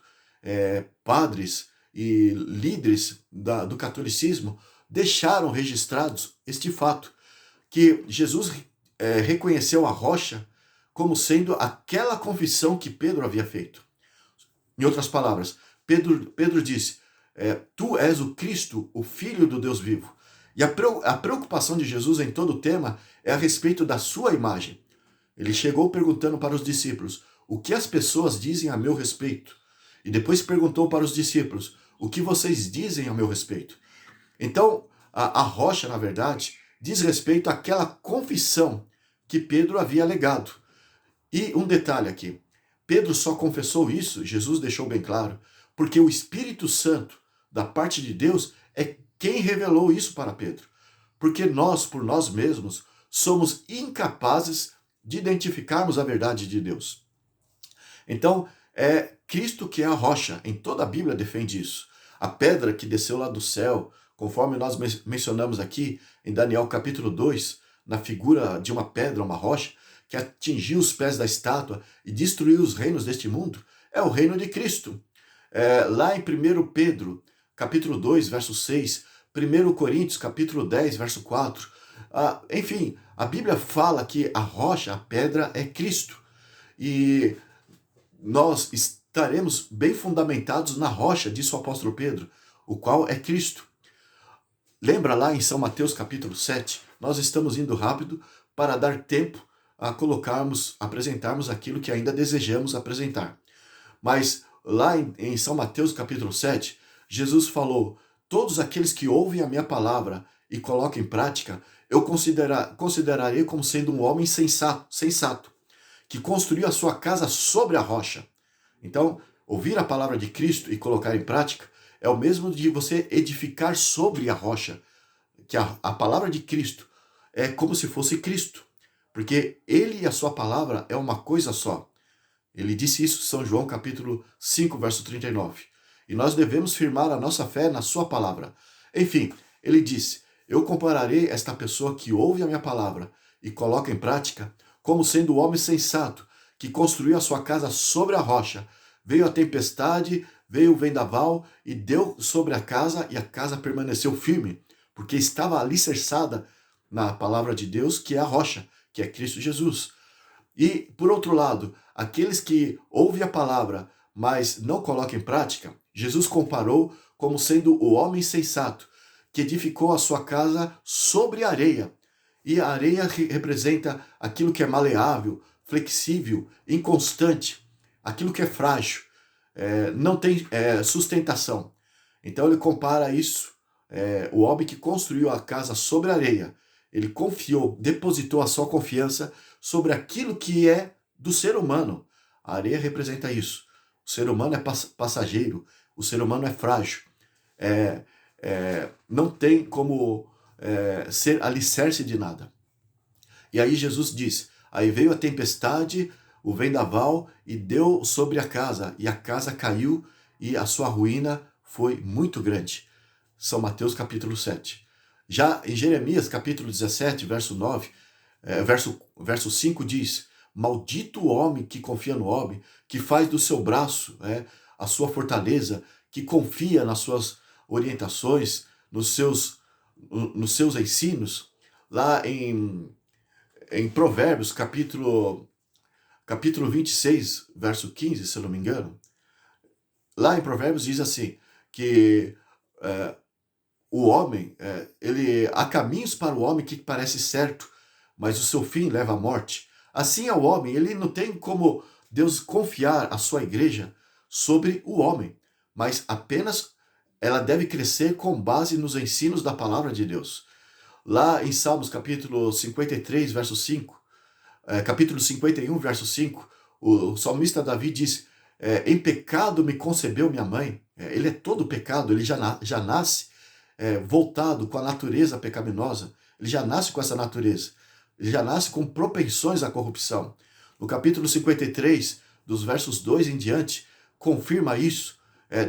padres e líderes do catolicismo, deixaram registrados este fato, que Jesus reconheceu a rocha como sendo aquela confissão que Pedro havia feito. Em outras palavras, Pedro disse, tu és o Cristo, o Filho do Deus vivo. E a preocupação de Jesus em todo o tema é a respeito da sua imagem. Ele chegou perguntando para os discípulos, o que as pessoas dizem a meu respeito? E depois perguntou para os discípulos, o que vocês dizem a meu respeito? Então, a rocha, na verdade, diz respeito àquela confissão que Pedro havia alegado. E um detalhe aqui, Pedro só confessou isso, Jesus deixou bem claro, porque o Espírito Santo, da parte de Deus, é quem revelou isso para Pedro. Porque nós, por nós mesmos, somos incapazes de identificarmos a verdade de Deus. Então, é Cristo que é a rocha. Em toda a Bíblia defende isso. A pedra que desceu lá do céu, conforme nós mencionamos aqui em Daniel capítulo 2, na figura de uma pedra, uma rocha, que atingiu os pés da estátua e destruiu os reinos deste mundo, é o reino de Cristo. Lá em 1 Pedro, capítulo 2, verso 6, 1 Coríntios, capítulo 10, verso 4, enfim, a Bíblia fala que a rocha, a pedra, é Cristo. E nós estaremos bem fundamentados na rocha, disse o apóstolo Pedro, o qual é Cristo. Lembra lá em São Mateus capítulo 7, nós estamos indo rápido para dar tempo a apresentarmos aquilo que ainda desejamos apresentar. Mas lá em São Mateus capítulo 7, Jesus falou, todos aqueles que ouvem a minha palavra e colocam em prática, eu considerarei como sendo um homem sensato, que construiu a sua casa sobre a rocha. Então, ouvir a palavra de Cristo e colocar em prática é o mesmo de você edificar sobre a rocha, que a palavra de Cristo é como se fosse Cristo, porque ele e a sua palavra é uma coisa só. Ele disse isso em São João capítulo 5, verso 39. E nós devemos firmar a nossa fé na sua palavra. Enfim, ele disse, eu compararei esta pessoa que ouve a minha palavra e coloca em prática como sendo o homem sensato que construiu a sua casa sobre a rocha. Veio a tempestade, veio o vendaval e deu sobre a casa e a casa permaneceu firme, porque estava alicerçada na palavra de Deus, que é a rocha, que é Cristo Jesus. E, por outro lado, aqueles que ouvem a palavra, mas não colocam em prática, Jesus comparou como sendo o homem sensato, que edificou a sua casa sobre a areia. E a areia representa aquilo que é maleável, flexível, inconstante, aquilo que é frágil, não tem sustentação. Então ele compara isso, o homem que construiu a casa sobre a areia, ele confiou, depositou a sua confiança sobre aquilo que é do ser humano. A areia representa isso. O ser humano é passageiro, o ser humano é frágil. Não tem como ser alicerce de nada. E aí Jesus diz, aí veio a tempestade, o vendaval e deu sobre a casa, e a casa caiu e a sua ruína foi muito grande. São Mateus capítulo 7. Já em Jeremias, capítulo 17, verso 9, verso 5 diz: Maldito o homem que confia no homem, que faz do seu braço a sua fortaleza, que confia nas suas orientações, nos seus ensinos. Lá em Provérbios, capítulo 26, verso 15, se eu não me engano, lá em Provérbios diz assim, que o homem, há caminhos para o homem que parece certo, mas o seu fim leva à morte. Assim é o homem, ele não tem como Deus confiar a sua igreja sobre o homem, mas apenas ela deve crescer com base nos ensinos da palavra de Deus. Lá em Salmos capítulo 53, verso 5, capítulo 51, verso 5, o salmista Davi diz: em pecado me concebeu minha mãe. Ele é todo pecado, ele já nasce voltado com a natureza pecaminosa, ele já nasce com essa natureza, ele já nasce com propensões à corrupção. No capítulo 53, dos versos 2 em diante, confirma isso.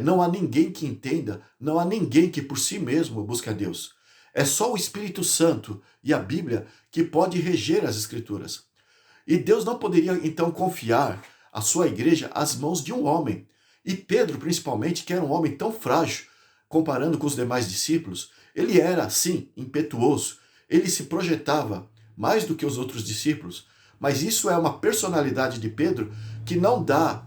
Não há ninguém que entenda, não há ninguém que por si mesmo busque a Deus. É só o Espírito Santo e a Bíblia que pode reger as Escrituras. E Deus não poderia então confiar a sua igreja às mãos de um homem. E Pedro, principalmente, que era um homem tão frágil, comparando com os demais discípulos, ele era, sim, impetuoso. Ele se projetava mais do que os outros discípulos. Mas isso é uma personalidade de Pedro que não dá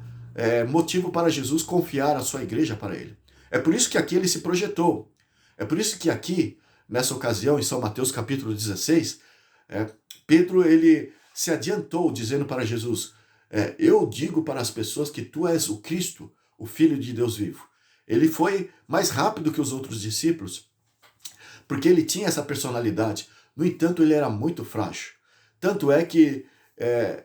motivo para Jesus confiar a sua igreja para ele. É por isso que aqui ele se projetou. É por isso que aqui, nessa ocasião, em São Mateus capítulo 16, Pedro ele se adiantou dizendo para Jesus: eu digo para as pessoas que tu és o Cristo, o Filho de Deus vivo. Ele foi mais rápido que os outros discípulos, porque ele tinha essa personalidade. No entanto, ele era muito frágil. Tanto é que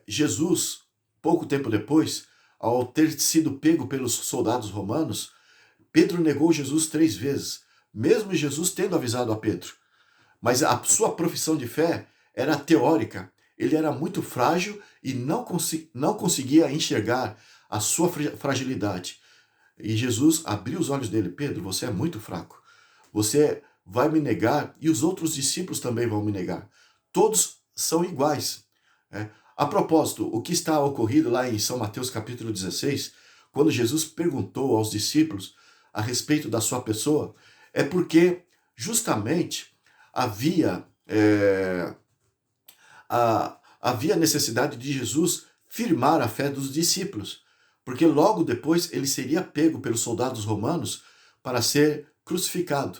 Jesus, pouco tempo depois, ao ter sido pego pelos soldados romanos, Pedro negou Jesus 3 vezes, mesmo Jesus tendo avisado a Pedro. Mas a sua profissão de fé era teórica. Ele era muito frágil e não conseguia enxergar a sua fragilidade. E Jesus abriu os olhos dele: Pedro, você é muito fraco. Você vai me negar e os outros discípulos também vão me negar. Todos são iguais. A propósito, o que está ocorrido lá em São Mateus capítulo 16, quando Jesus perguntou aos discípulos a respeito da sua pessoa, é porque justamente havia necessidade de Jesus firmar a fé dos discípulos, porque logo depois ele seria pego pelos soldados romanos para ser crucificado.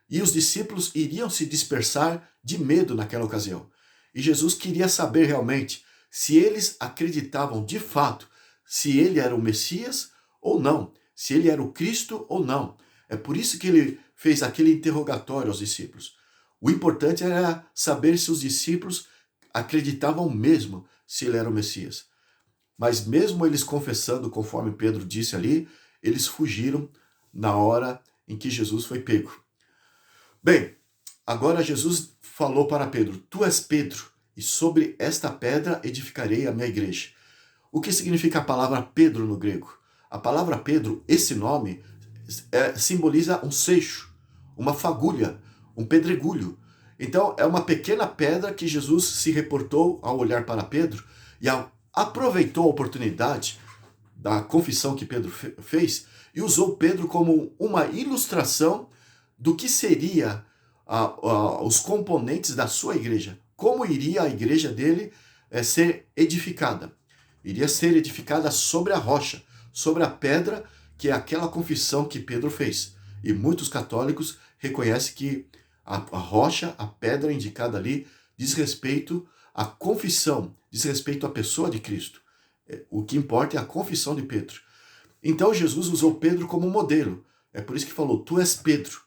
E os discípulos iriam se dispersar de medo naquela ocasião. E Jesus queria saber realmente se eles acreditavam de fato se ele era o Messias ou não, se ele era o Cristo ou não. É por isso que ele fez aquele interrogatório aos discípulos. O importante era saber se os discípulos acreditavam mesmo se ele era o Messias. Mas mesmo eles confessando, conforme Pedro disse ali, eles fugiram na hora em que Jesus foi pego. Bem, agora Jesus falou para Pedro: tu és Pedro, e sobre esta pedra edificarei a minha igreja. O que significa a palavra Pedro no grego? A palavra Pedro, esse nome, simboliza um seixo, uma fagulha, um pedregulho. Então, é uma pequena pedra que Jesus se reportou ao olhar para Pedro e aproveitou a oportunidade da confissão que Pedro fez e usou Pedro como uma ilustração do que seria os componentes da sua igreja. Como iria a igreja dele ser edificada? Iria ser edificada sobre a rocha, sobre a pedra, que é aquela confissão que Pedro fez. E muitos católicos reconhecem que a rocha, a pedra indicada ali, diz respeito à confissão, diz respeito à pessoa de Cristo. O que importa é a confissão de Pedro. Então Jesus usou Pedro como modelo. É por isso que falou: tu és Pedro,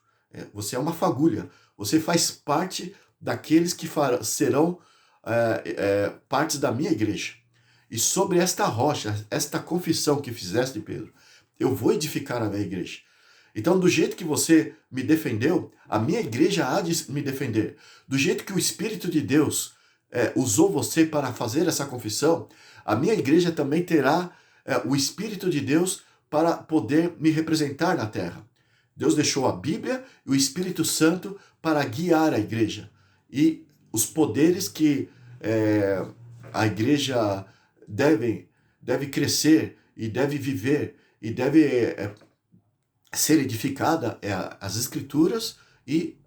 você é uma fagulha, você faz parte daqueles que serão partes da minha igreja. E sobre esta rocha, esta confissão que fizeste, Pedro, eu vou edificar a minha igreja. Então, do jeito que você me defendeu, a minha igreja há de me defender. Do jeito que o Espírito de Deus usou você para fazer essa confissão, a minha igreja também terá o Espírito de Deus para poder me representar na terra. Deus deixou a Bíblia e o Espírito Santo para guiar a igreja. E os poderes que a igreja deve crescer e deve viver e deve ser edificada as Escrituras e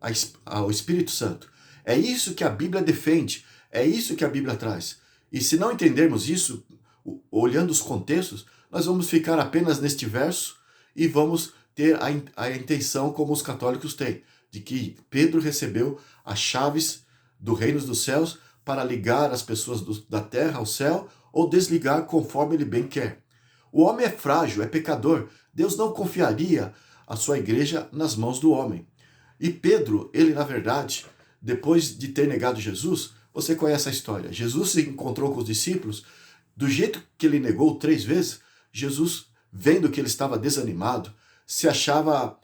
o Espírito Santo. É isso que a Bíblia defende, é isso que a Bíblia traz. E se não entendermos isso, olhando os contextos, nós vamos ficar apenas neste verso e vamos ter a intenção, como os católicos têm, de que Pedro recebeu as chaves do reino dos céus para ligar as pessoas da terra ao céu ou desligar conforme ele bem quer. O homem é frágil, é pecador. Deus não confiaria a sua igreja nas mãos do homem. E Pedro, ele na verdade, depois de ter negado Jesus, você conhece a história. Jesus se encontrou com os discípulos, do jeito que ele negou 3 vezes, Jesus, vendo que ele estava desanimado, se achava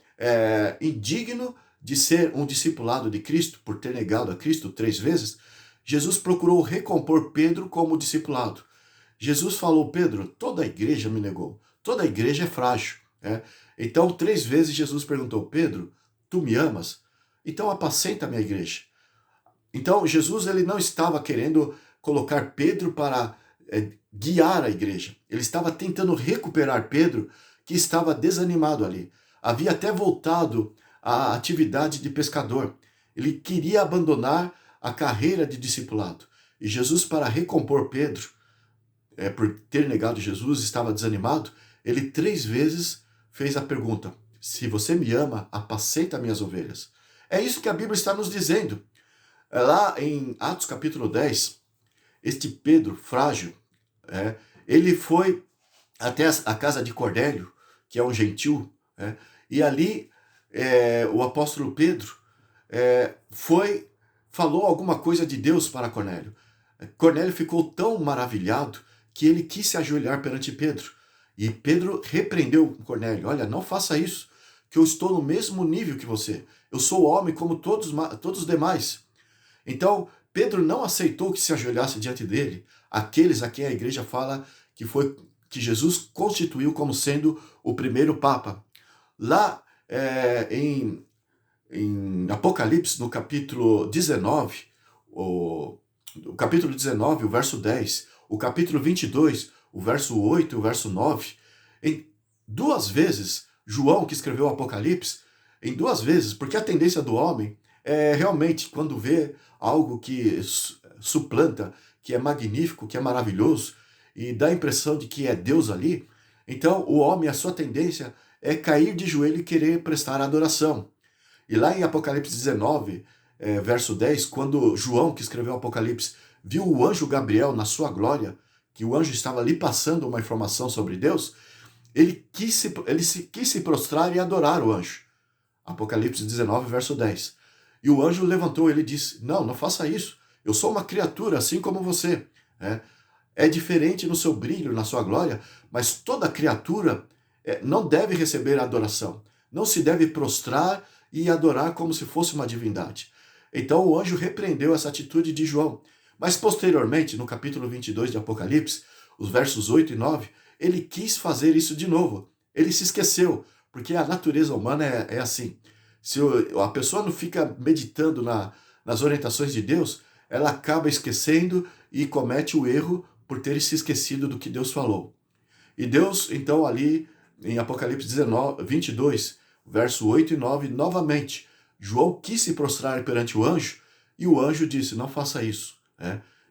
indigno de ser um discipulado de Cristo, por ter negado a Cristo 3 vezes, Jesus procurou recompor Pedro como discipulado. Jesus falou: Pedro, toda a igreja me negou, toda a igreja é frágil. Então 3 vezes Jesus perguntou: Pedro, tu me amas? Então apacenta a minha igreja. Então Jesus, ele não estava querendo colocar Pedro para guiar a igreja. Ele estava tentando recuperar Pedro, que estava desanimado ali. Havia até voltado à atividade de pescador. Ele queria abandonar a carreira de discipulado. E Jesus, para recompor Pedro, por ter negado Jesus, estava desanimado, ele 3 vezes fez a pergunta: se você me ama, apacenta minhas ovelhas. É isso que a Bíblia está nos dizendo. Lá em Atos capítulo 10, este Pedro frágil, ele foi até a casa de Cornélio, que é um gentil, e ali o apóstolo Pedro falou alguma coisa de Deus para Cornélio. Cornélio ficou tão maravilhado que ele quis se ajoelhar perante Pedro. E Pedro repreendeu Cornélio: olha, não faça isso, que eu estou no mesmo nível que você. Eu sou homem como todos os demais. Então, Pedro não aceitou que se ajoelhasse diante dele aqueles a quem a igreja fala que Jesus constituiu como sendo o primeiro Papa. Lá em Apocalipse, no capítulo 19, o capítulo 19, o verso 10, o capítulo 22, o verso 8 e o verso 9, em 2 vezes, João, que escreveu o Apocalipse, em 2 vezes, porque a tendência do homem é realmente, quando vê algo que suplanta, que é magnífico, que é maravilhoso, e dá a impressão de que é Deus ali, então o homem, a sua tendência é cair de joelho e querer prestar adoração. E lá em Apocalipse 19, verso 10, quando João, que escreveu o Apocalipse, viu o anjo Gabriel na sua glória, que o anjo estava ali passando uma informação sobre Deus, ele quis se prostrar e adorar o anjo. Apocalipse 19, verso 10. E o anjo levantou ele e disse: não faça isso. Eu sou uma criatura assim como você. É diferente no seu brilho, na sua glória, mas toda criatura não deve receber adoração. Não se deve prostrar e adorar como se fosse uma divindade. Então o anjo repreendeu essa atitude de João. Mas posteriormente, no capítulo 22 de Apocalipse, os versos 8 e 9, ele quis fazer isso de novo. Ele se esqueceu, porque a natureza humana é assim. Se a pessoa não fica meditando nas orientações de Deus, ela acaba esquecendo e comete o erro por ter se esquecido do que Deus falou. E Deus, então, ali em Apocalipse 22, verso 8 e 9, novamente, João quis se prostrar perante o anjo, e o anjo disse: não faça isso.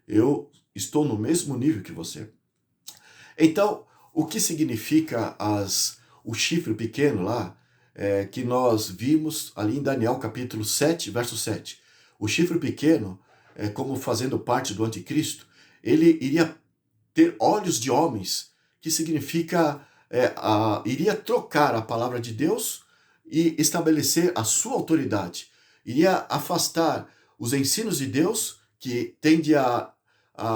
Eu estou no mesmo nível que você. Então, o que significa o chifre pequeno lá, que nós vimos ali em Daniel capítulo 7, verso 7. O chifre pequeno, como fazendo parte do anticristo, ele iria ter olhos de homens, que significa iria trocar a palavra de Deus e estabelecer a sua autoridade. Iria afastar os ensinos de Deus, que tende a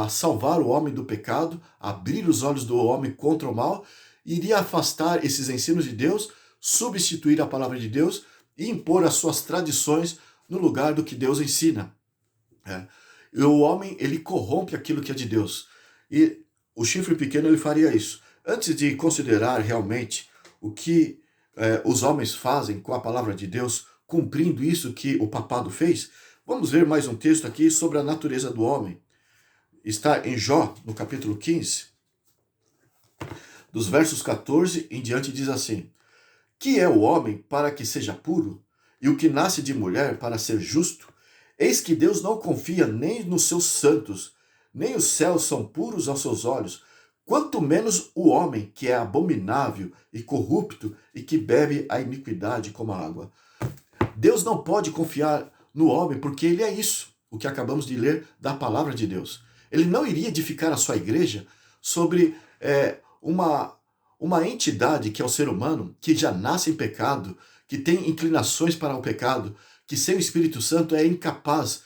salvar o homem do pecado, abrir os olhos do homem contra o mal, iria afastar esses ensinos de Deus, substituir a palavra de Deus e impor as suas tradições no lugar do que Deus ensina. E o homem, ele corrompe aquilo que é de Deus. E o chifre pequeno, ele faria isso. Antes de considerar realmente o que os homens fazem com a palavra de Deus, cumprindo isso que o papado fez? Vamos ver mais um texto aqui sobre a natureza do homem. Está em Jó, no capítulo 15, dos versos 14 em diante, diz assim: Que é o homem para que seja puro, e o que nasce de mulher para ser justo? Eis que Deus não confia nem nos seus santos, nem os céus são puros aos seus olhos, quanto menos o homem que é abominável e corrupto e que bebe a iniquidade como a água. Deus não pode confiar no homem porque ele é isso, o que acabamos de ler da palavra de Deus. Ele não iria edificar a sua igreja sobre uma entidade que é o ser humano, que já nasce em pecado, que tem inclinações para o pecado, que sem o Espírito Santo é incapaz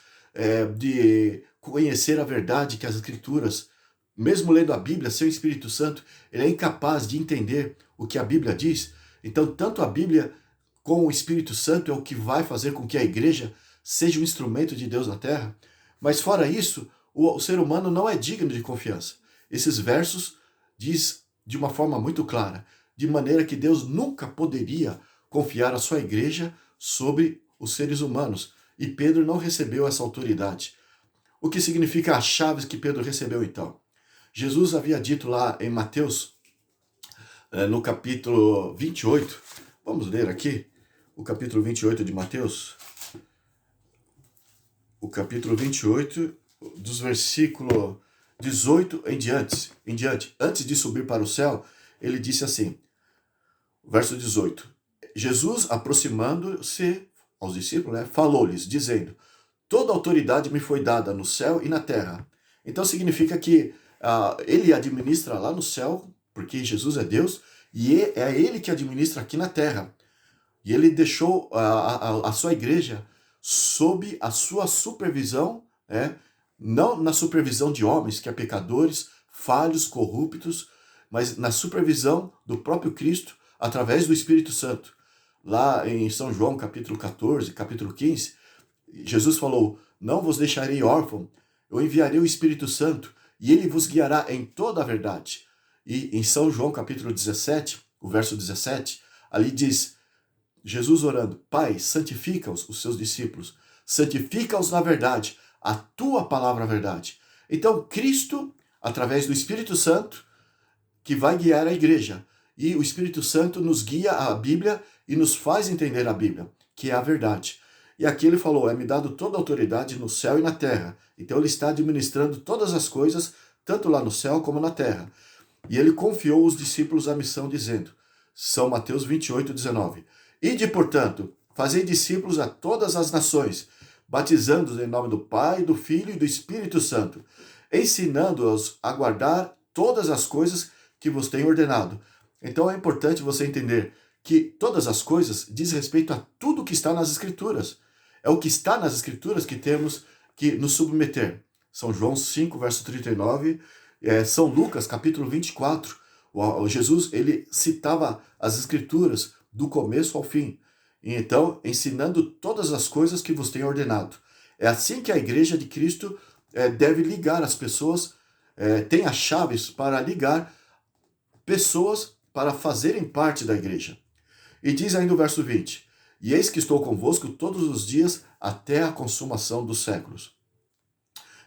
de conhecer a verdade que as Escrituras, mesmo lendo a Bíblia, sem o Espírito Santo, ele é incapaz de entender o que a Bíblia diz. Então, tanto a Bíblia com o Espírito Santo é o que vai fazer com que a igreja seja um instrumento de Deus na terra. Mas fora isso, o ser humano não é digno de confiança. Esses versos diz de uma forma muito clara, de maneira que Deus nunca poderia confiar a sua igreja sobre os seres humanos. E Pedro não recebeu essa autoridade. O que significa as chaves que Pedro recebeu então? Jesus havia dito lá em Mateus, no capítulo 28, vamos ler aqui, o capítulo 28 de Mateus, o capítulo 28, dos versículos 18 em diante, antes de subir para o céu, ele disse assim, verso 18, Jesus, aproximando-se aos discípulos, falou-lhes, dizendo, toda autoridade me foi dada no céu e na terra. Então significa que ele administra lá no céu, porque Jesus é Deus, e é ele que administra aqui na terra. E ele deixou a sua igreja sob a sua supervisão, não na supervisão de homens, que é pecadores, falhos, corruptos, mas na supervisão do próprio Cristo, através do Espírito Santo. Lá em São João, capítulo 14, capítulo 15, Jesus falou, não vos deixarei órfão, eu enviarei o Espírito Santo, e ele vos guiará em toda a verdade. E em São João, capítulo 17, o verso 17, ali diz, Jesus orando, Pai, santifica-os, os seus discípulos, santifica-os na verdade, a tua palavra é a verdade. Então, Cristo, através do Espírito Santo, que vai guiar a igreja, e o Espírito Santo nos guia a Bíblia e nos faz entender a Bíblia, que é a verdade. E aqui ele falou, é-me dado toda a autoridade no céu e na terra. Então ele está administrando todas as coisas, tanto lá no céu como na terra. E ele confiou os discípulos a missão, dizendo, São Mateus 28, 19, Ide, portanto, fazei discípulos a todas as nações, batizando-os em nome do Pai, do Filho e do Espírito Santo, ensinando-os a guardar todas as coisas que vos tenho ordenado. Então é importante você entender que todas as coisas diz respeito a tudo que está nas Escrituras. É o que está nas Escrituras que temos que nos submeter. São João 5, verso 39, São Lucas, capítulo 24. Jesus, ele citava as Escrituras do começo ao fim. E então, ensinando todas as coisas que vos tenho ordenado. É assim que a igreja de Cristo deve ligar as pessoas, tem as chaves para ligar pessoas para fazerem parte da igreja. E diz ainda o verso 20, E eis que estou convosco todos os dias até a consumação dos séculos.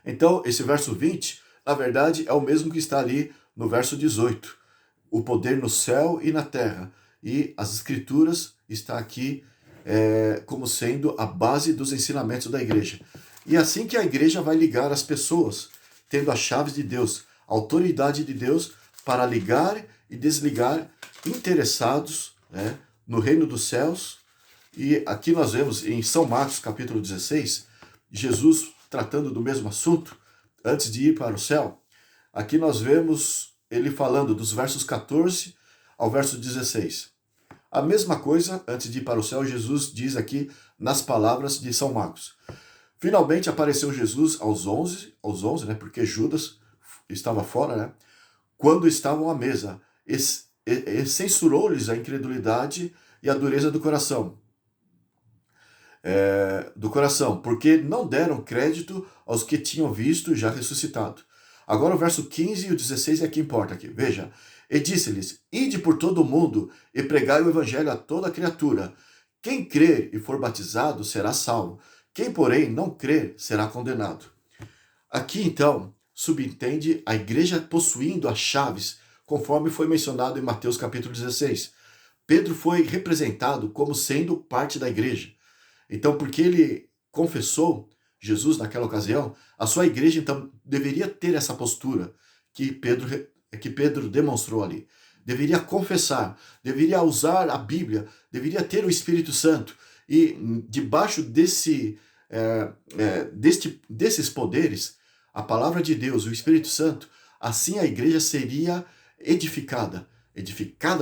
Então, esse verso 20, na verdade, é o mesmo que está ali no verso 18. O poder no céu e na terra. E as Escrituras está aqui como sendo a base dos ensinamentos da igreja. E assim que a igreja vai ligar as pessoas, tendo as chaves de Deus, a autoridade de Deus para ligar e desligar interessados, no reino dos céus. E aqui nós vemos em São Marcos, capítulo 16, Jesus tratando do mesmo assunto, antes de ir para o céu. Aqui nós vemos ele falando dos versos 14 ao verso 16. A mesma coisa, antes de ir para o céu, Jesus diz aqui nas palavras de São Marcos. Finalmente apareceu Jesus aos 11, porque Judas estava fora, quando estavam à mesa, e censurou-lhes a incredulidade e a dureza do coração. Porque não deram crédito aos que tinham visto já ressuscitado. Agora o verso 15 e o 16 é que importa aqui. Veja, E disse-lhes: Ide por todo o mundo e pregai o evangelho a toda criatura. Quem crer e for batizado será salvo. Quem, porém, não crer será condenado. Aqui, então, subentende a igreja possuindo as chaves, conforme foi mencionado em Mateus capítulo 16. Pedro foi representado como sendo parte da igreja. Então, porque ele confessou Jesus naquela ocasião, a sua igreja então deveria ter essa postura que Pedro demonstrou ali. Deveria confessar, deveria usar a Bíblia, deveria ter o Espírito Santo. E debaixo desses poderes, a palavra de Deus, o Espírito Santo, assim a igreja seria edificada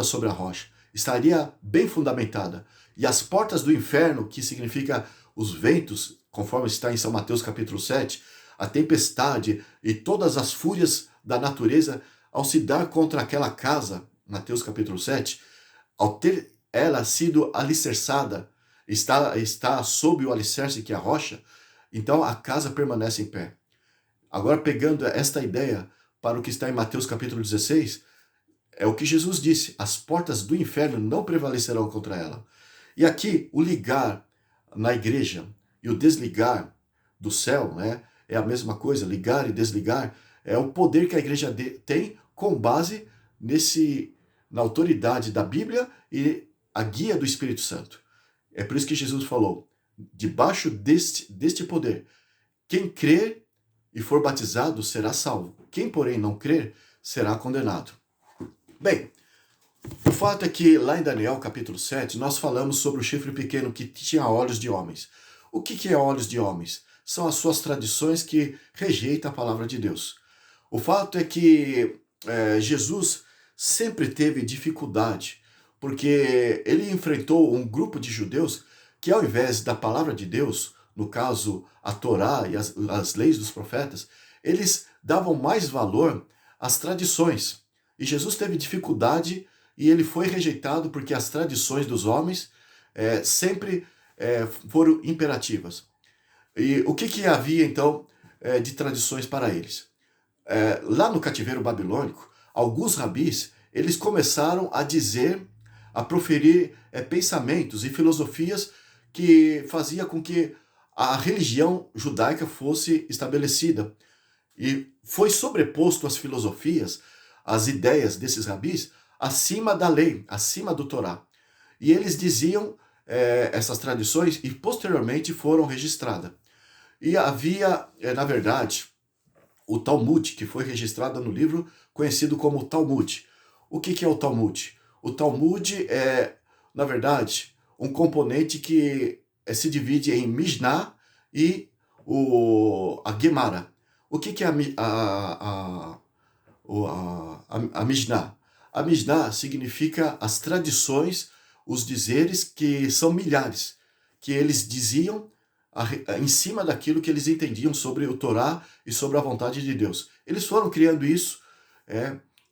sobre a rocha, estaria bem fundamentada. E as portas do inferno, que significa os ventos, conforme está em São Mateus capítulo 7, a tempestade e todas as fúrias da natureza, ao se dar contra aquela casa, Mateus capítulo 7, ao ter ela sido alicerçada, está sob o alicerce que é a rocha, então a casa permanece em pé. Agora, pegando esta ideia para o que está em Mateus capítulo 16, é o que Jesus disse: as portas do inferno não prevalecerão contra ela. E aqui, o ligar na igreja e o desligar do céu, né, é a mesma coisa, ligar e desligar, é o poder que a igreja tem com base na autoridade da Bíblia e a guia do Espírito Santo. É por isso que Jesus falou: debaixo deste poder, quem crer e for batizado será salvo. Quem, porém, não crer será condenado. Bem, o fato é que lá em Daniel capítulo 7, nós falamos sobre o chifre pequeno que tinha olhos de homens. O que é olhos de homens? São as suas tradições que rejeitam a palavra de Deus. O fato é que Jesus sempre teve dificuldade, porque ele enfrentou um grupo de judeus que, ao invés da palavra de Deus, no caso a Torá e as leis dos profetas, eles davam mais valor às tradições. E Jesus teve dificuldade e ele foi rejeitado porque as tradições dos homens sempre foram imperativas. E o que havia então de tradições para eles? Lá no cativeiro babilônico, alguns rabis, eles começaram a proferir pensamentos e filosofias que fazia com que a religião judaica fosse estabelecida. E foi sobreposto às filosofias, às ideias desses rabis, acima da lei, acima do Torá. E eles diziam essas tradições e posteriormente foram registradas. E havia, na verdade, o Talmud, que foi registrado no livro conhecido como Talmud. O que é o Talmud? O Talmud é, na verdade, um componente que se divide em Mishnah e a Gemara. O que é a Mishnah? A Mishnah significa as tradições, os dizeres que são milhares, que eles diziam em cima daquilo que eles entendiam sobre o Torá e sobre a vontade de Deus. Eles foram criando isso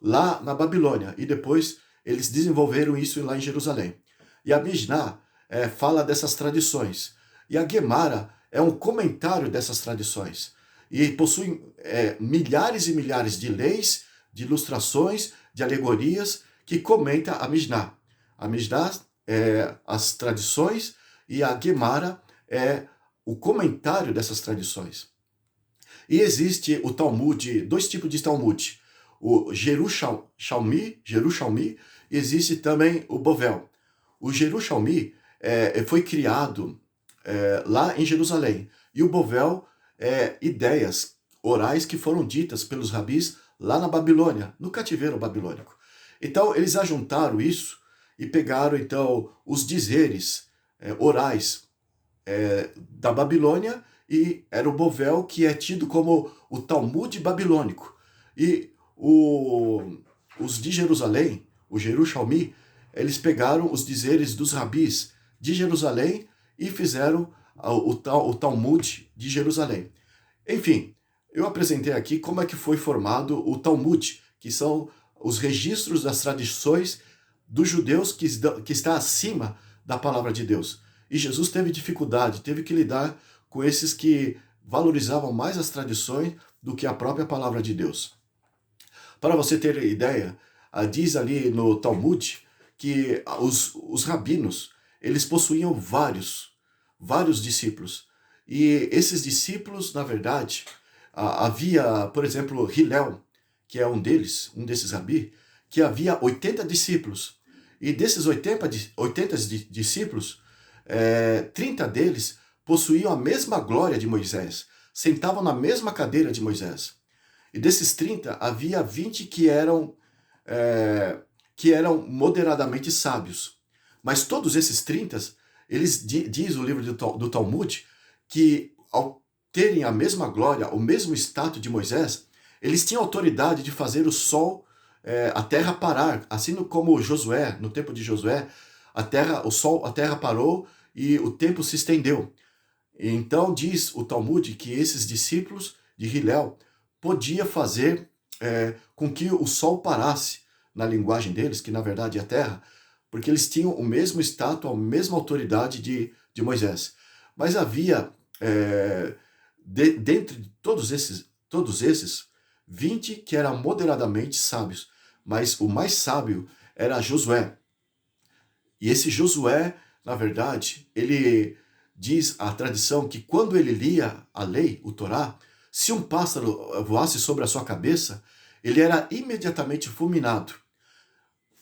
lá na Babilônia e depois eles desenvolveram isso lá em Jerusalém. E a Mishnah fala dessas tradições. E a Gemara é um comentário dessas tradições. E possui milhares e milhares de leis, de ilustrações, de alegorias que comenta a Mishnah. A Mishnah é as tradições e a Gemara é o comentário dessas tradições. E existe o Talmud, dois tipos de Talmud. O Jerusalmi, e existe também o Bovel. O Jerusalmi foi criado lá em Jerusalém. E o Bovel ideias orais que foram ditas pelos rabis lá na Babilônia, no cativeiro babilônico. Então, eles ajuntaram isso e pegaram, então, os dizeres orais da Babilônia, e era o Bovel, que é tido como o Talmud babilônico. E os de Jerusalém, o Jerusalmi, eles pegaram os dizeres dos rabis de Jerusalém e fizeram o Talmud de Jerusalém. Enfim, eu apresentei aqui como é que foi formado o Talmud, que são os registros das tradições dos judeus que está acima da palavra de Deus. E Jesus teve dificuldade, teve que lidar com esses que valorizavam mais as tradições do que a própria palavra de Deus. Para você ter ideia, Diz ali no Talmud que os rabinos, eles possuíam vários discípulos. E esses discípulos, na verdade, havia, por exemplo, Hillel, que é um desses rabi, que havia 80 discípulos. E desses 80 discípulos, 30 deles possuíam a mesma glória de Moisés, sentavam na mesma cadeira de Moisés. E desses 30, havia 20 que eram moderadamente sábios. Mas todos esses 30, diz o livro do Talmud, que ao terem a mesma glória, o mesmo status de Moisés, eles tinham autoridade de fazer o sol, a terra parar, assim como Josué, no tempo de Josué, a terra parou e o tempo se estendeu. Então diz o Talmud que esses discípulos de Hillel podia fazer com que o sol parasse, na linguagem deles, que na verdade é a terra, porque eles tinham o mesmo status, a mesma autoridade de Moisés. Mas havia, dentre de todos esses, 20 que eram moderadamente sábios, mas o mais sábio era Josué. E esse Josué, na verdade, ele diz a tradição que quando ele lia a lei, o Torá, se um pássaro voasse sobre a sua cabeça, ele era imediatamente fulminado.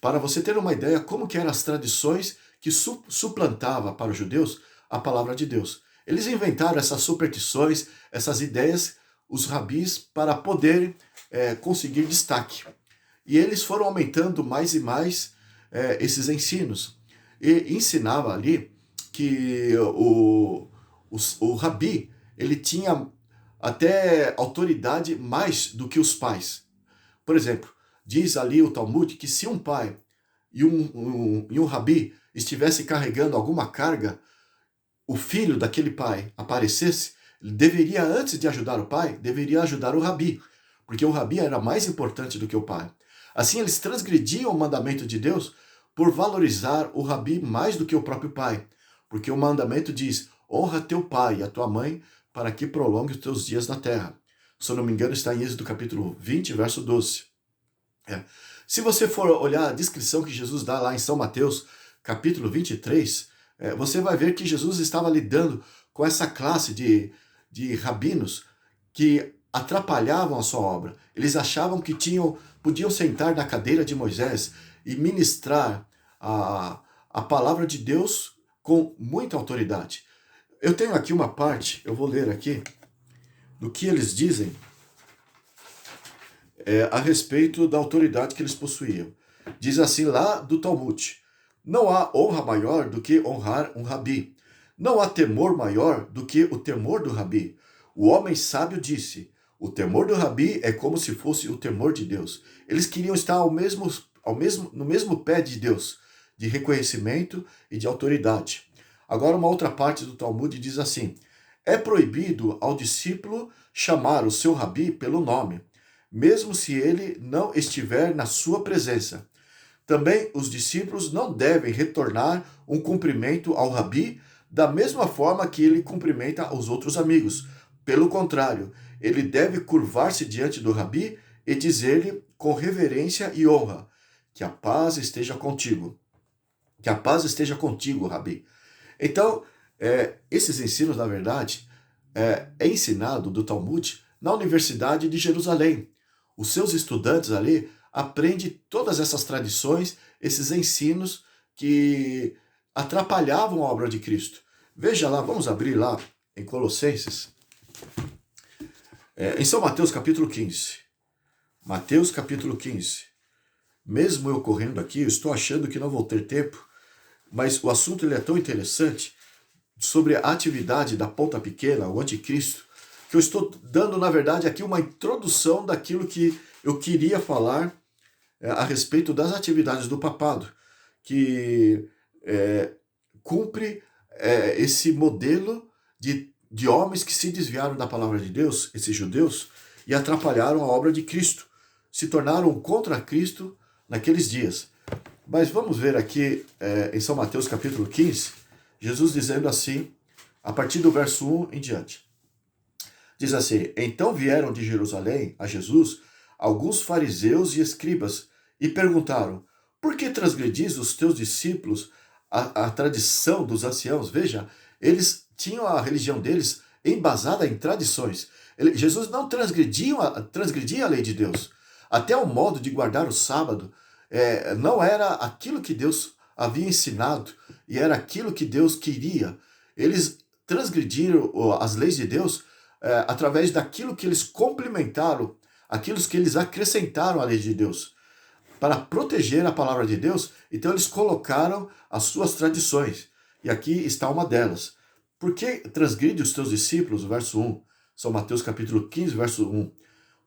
Para você ter uma ideia como que eram as tradições que suplantava para os judeus a palavra de Deus. Eles inventaram essas superstições, essas ideias, os rabis, para poder conseguir destaque. E eles foram aumentando mais e mais esses ensinos. E ensinava ali que o rabi, ele tinha até autoridade mais do que os pais. Por exemplo, diz ali o Talmud que se um pai e um rabi estivesse carregando alguma carga, o filho daquele pai aparecesse, deveria, antes de ajudar o pai, deveria ajudar o rabi, porque o rabi era mais importante do que o pai. Assim, eles transgrediam o mandamento de Deus por valorizar o rabi mais do que o próprio pai, porque o mandamento diz: honra teu pai e a tua mãe para que prolongue os teus dias na terra. Se eu não me engano, está em Êxodo capítulo 20, verso 12. Se você for olhar a descrição que Jesus dá lá em São Mateus, capítulo 23, você vai ver que Jesus estava lidando com essa classe de rabinos que atrapalhavam a sua obra. Eles achavam que podiam sentar na cadeira de Moisés e ministrar a palavra de Deus com muita autoridade. Eu tenho aqui uma parte, eu vou ler aqui, do que eles dizem a respeito da autoridade que eles possuíam. Diz assim lá do Talmud: não há honra maior do que honrar um rabi. Não há temor maior do que o temor do rabi. O homem sábio disse: o temor do rabi é como se fosse o temor de Deus. Eles queriam estar no mesmo pé de Deus, de reconhecimento e de autoridade. Agora, uma outra parte do Talmud diz assim: é proibido ao discípulo chamar o seu rabi pelo nome, mesmo se ele não estiver na sua presença. Também os discípulos não devem retornar um cumprimento ao rabi da mesma forma que ele cumprimenta os outros amigos. Pelo contrário, ele deve curvar-se diante do rabi e dizer-lhe com reverência e honra: que a paz esteja contigo. Que a paz esteja contigo, rabi. Então, esses ensinos, na verdade, é ensinado do Talmud na Universidade de Jerusalém. Os seus estudantes ali aprendem todas essas tradições, esses ensinos que atrapalhavam a obra de Cristo. Veja lá, vamos abrir lá em Colossenses, em São Mateus capítulo 15. Mateus capítulo 15. Mesmo eu correndo aqui, eu estou achando que não vou ter tempo, mas o assunto ele é tão interessante sobre a atividade da ponta pequena, o anticristo, que eu estou dando, na verdade, aqui uma introdução daquilo que eu queria falar a respeito das atividades do papado, que cumpre esse modelo de homens que se desviaram da palavra de Deus, esses judeus, e atrapalharam a obra de Cristo, se tornaram contra Cristo naqueles dias. Mas vamos ver aqui em São Mateus capítulo 15, Jesus dizendo assim, a partir do verso 1 em diante. Diz assim: então vieram de Jerusalém a Jesus alguns fariseus e escribas e perguntaram: por que transgredis os teus discípulos a tradição dos anciãos? Veja, eles tinham a religião deles embasada em tradições. Jesus não transgredia a lei de Deus. Até o modo de guardar o sábado não era aquilo que Deus havia ensinado e era aquilo que Deus queria. Eles transgrediram as leis de Deus através daquilo que eles complementaram, aquilo que eles acrescentaram à lei de Deus. Para proteger a palavra de Deus, então eles colocaram as suas tradições. E aqui está uma delas. Por que transgride os teus discípulos? Verso 1. São Mateus capítulo 15, verso 1.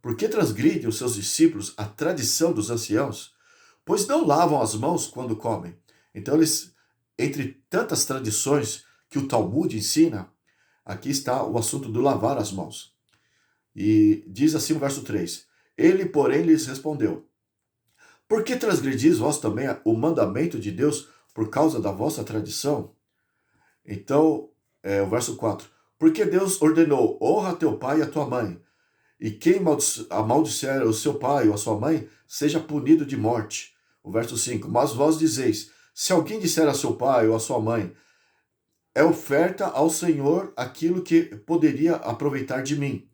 Por que transgride os seus discípulos a tradição dos anciãos? Pois não lavam as mãos quando comem. Então eles, entre tantas tradições que o Talmud ensina, aqui está o assunto do lavar as mãos. E diz assim o verso 3. Ele, porém, lhes respondeu: por que transgredis vós também o mandamento de Deus por causa da vossa tradição? Então, o verso 4. Porque Deus ordenou: honra teu pai e a tua mãe, e quem amaldicer o seu pai ou a sua mãe, seja punido de morte. O verso 5. Mas vós dizeis: se alguém disser a seu pai ou a sua mãe, é oferta ao Senhor aquilo que poderia aproveitar de mim.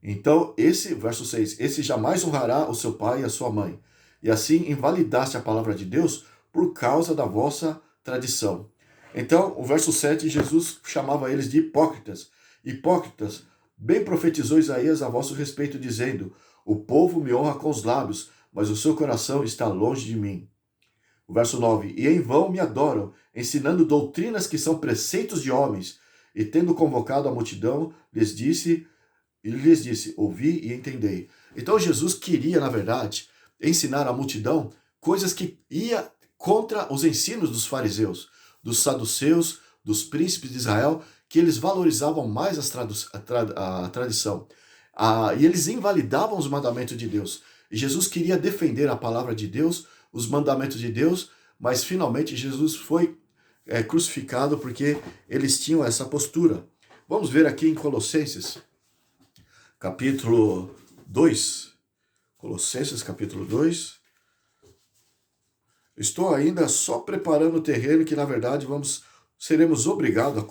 Então, verso 6, esse jamais honrará o seu pai e a sua mãe. E assim invalidaste a palavra de Deus por causa da vossa tradição. Então, o verso 7, Jesus chamava eles de hipócritas. Hipócritas, bem profetizou Isaías a vosso respeito, dizendo: o povo me honra com os lábios, mas o seu coração está longe de mim. O verso 9, e em vão me adoram, ensinando doutrinas que são preceitos de homens. E tendo convocado a multidão, lhes disse, ouvi e entendei. Então Jesus queria, na verdade, ensinar à multidão coisas que ia contra os ensinos dos fariseus, dos saduceus, dos príncipes de Israel, que eles valorizavam mais a tradição. E eles invalidavam os mandamentos de Deus. E Jesus queria defender a palavra de Deus, os mandamentos de Deus, mas finalmente Jesus foi crucificado porque eles tinham essa postura. Vamos ver aqui em Colossenses, capítulo 2. Colossenses, capítulo 2. Estou ainda só preparando o terreno que, na verdade, seremos obrigados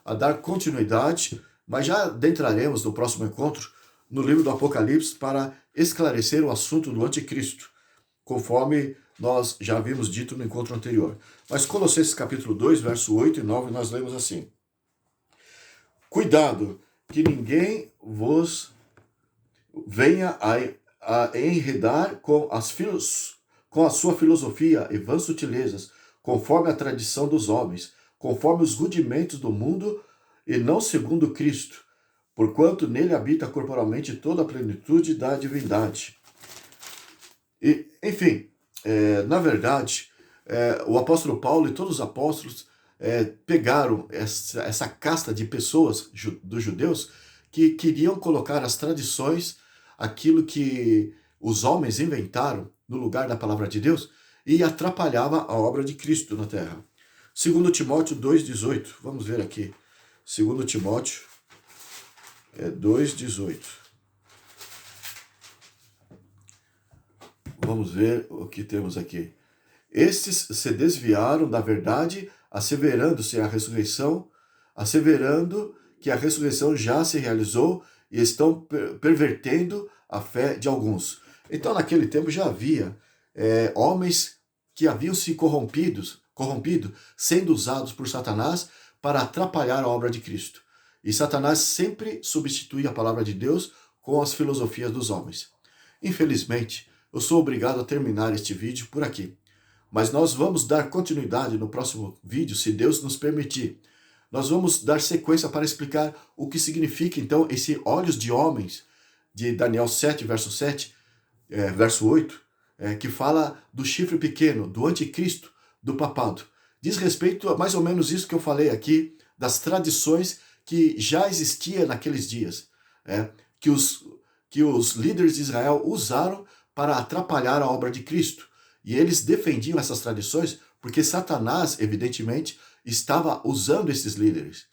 a dar continuidade, mas já adentraremos no próximo encontro no livro do Apocalipse para esclarecer o assunto do anticristo, conforme nós já havíamos dito no encontro anterior. Mas Colossenses capítulo 2, verso 8 e 9, nós lemos assim: cuidado, que ninguém vos venha a enredar com a sua filosofia e vãs sutilezas, conforme a tradição dos homens, conforme os rudimentos do mundo e não segundo Cristo, porquanto nele habita corporalmente toda a plenitude da divindade. E, enfim, na verdade, o apóstolo Paulo e todos os apóstolos pegaram essa casta de pessoas dos judeus que queriam colocar as tradições, aquilo que os homens inventaram no lugar da palavra de Deus, e atrapalhava a obra de Cristo na terra. 2 Timóteo 2,18, vamos ver aqui. 2 Timóteo 2,18. Vamos ver o que temos aqui. Estes se desviaram da verdade, asseverando que a ressurreição já se realizou e estão pervertendo a fé de alguns. Então, naquele tempo já havia homens que haviam se corrompido, sendo usados por Satanás para atrapalhar a obra de Cristo. E Satanás sempre substituía a palavra de Deus com as filosofias dos homens. Infelizmente, eu sou obrigado a terminar este vídeo por aqui. Mas nós vamos dar continuidade no próximo vídeo, se Deus nos permitir. Nós vamos dar sequência para explicar o que significa, então, esse olhos de homens, de Daniel 7, verso 7, verso 8, que fala do chifre pequeno, do anticristo, do papado. Diz respeito a mais ou menos isso que eu falei aqui, das tradições que já existia naqueles dias, que os líderes de Israel usaram para atrapalhar a obra de Cristo. E eles defendiam essas tradições porque Satanás, evidentemente, estava usando esses líderes.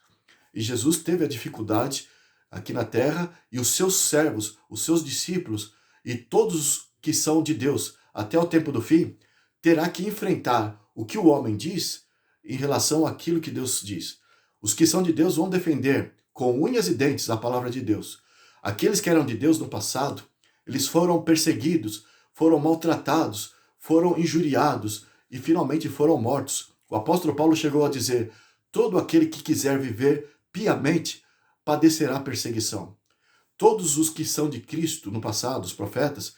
E Jesus teve a dificuldade aqui na terra, e os seus servos, os seus discípulos e todos que são de Deus até o tempo do fim, terá que enfrentar o que o homem diz em relação àquilo que Deus diz. Os que são de Deus vão defender com unhas e dentes a palavra de Deus. Aqueles que eram de Deus no passado, eles foram perseguidos, foram maltratados, foram injuriados e finalmente foram mortos. O apóstolo Paulo chegou a dizer: todo aquele que quiser viver piamente padecerá perseguição. Todos os que são de Cristo no passado, os profetas,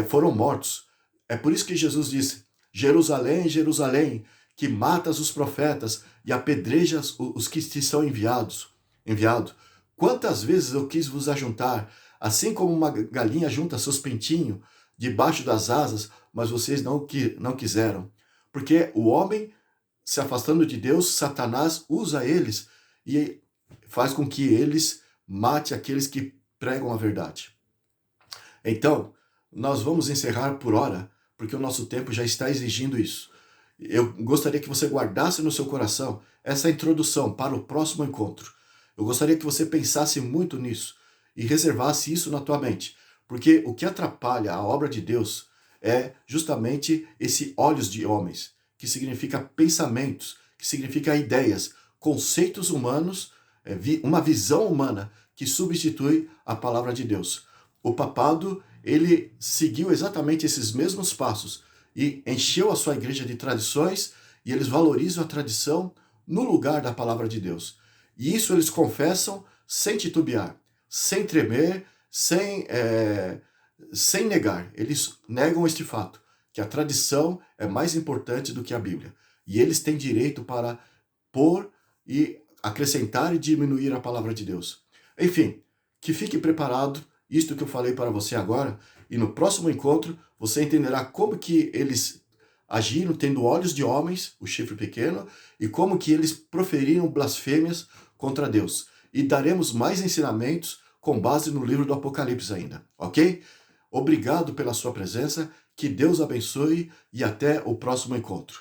foram mortos. É por isso que Jesus disse: Jerusalém, Jerusalém, que matas os profetas e apedrejas os que te são enviado. Quantas vezes eu quis vos ajuntar, assim como uma galinha junta seus pintinhos debaixo das asas, mas vocês não quiseram. Porque o homem, se afastando de Deus, Satanás usa eles e faz com que eles mate aqueles que pregam a verdade. Então, nós vamos encerrar por hora, porque o nosso tempo já está exigindo isso. Eu gostaria que você guardasse no seu coração essa introdução para o próximo encontro. Eu gostaria que você pensasse muito nisso e reservasse isso na tua mente, porque o que atrapalha a obra de Deus é justamente esse olhos de homens, que significa pensamentos, que significa ideias, conceitos humanos, uma visão humana que substitui a palavra de Deus. O papado, ele seguiu exatamente esses mesmos passos e encheu a sua igreja de tradições, e eles valorizam a tradição no lugar da palavra de Deus. E isso eles confessam sem titubear, sem tremer, sem negar. Eles negam este fato, que a tradição é mais importante do que a Bíblia. E eles têm direito para pôr e acrescentar e diminuir a palavra de Deus. Enfim, que fique preparado, isto que eu falei para você agora, e no próximo encontro você entenderá como que eles agiram tendo olhos de homens, o chifre pequeno, e como que eles proferiram blasfêmias contra Deus. E daremos mais ensinamentos com base no livro do Apocalipse ainda, ok? Obrigado pela sua presença, que Deus abençoe e até o próximo encontro.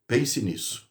Pense nisso.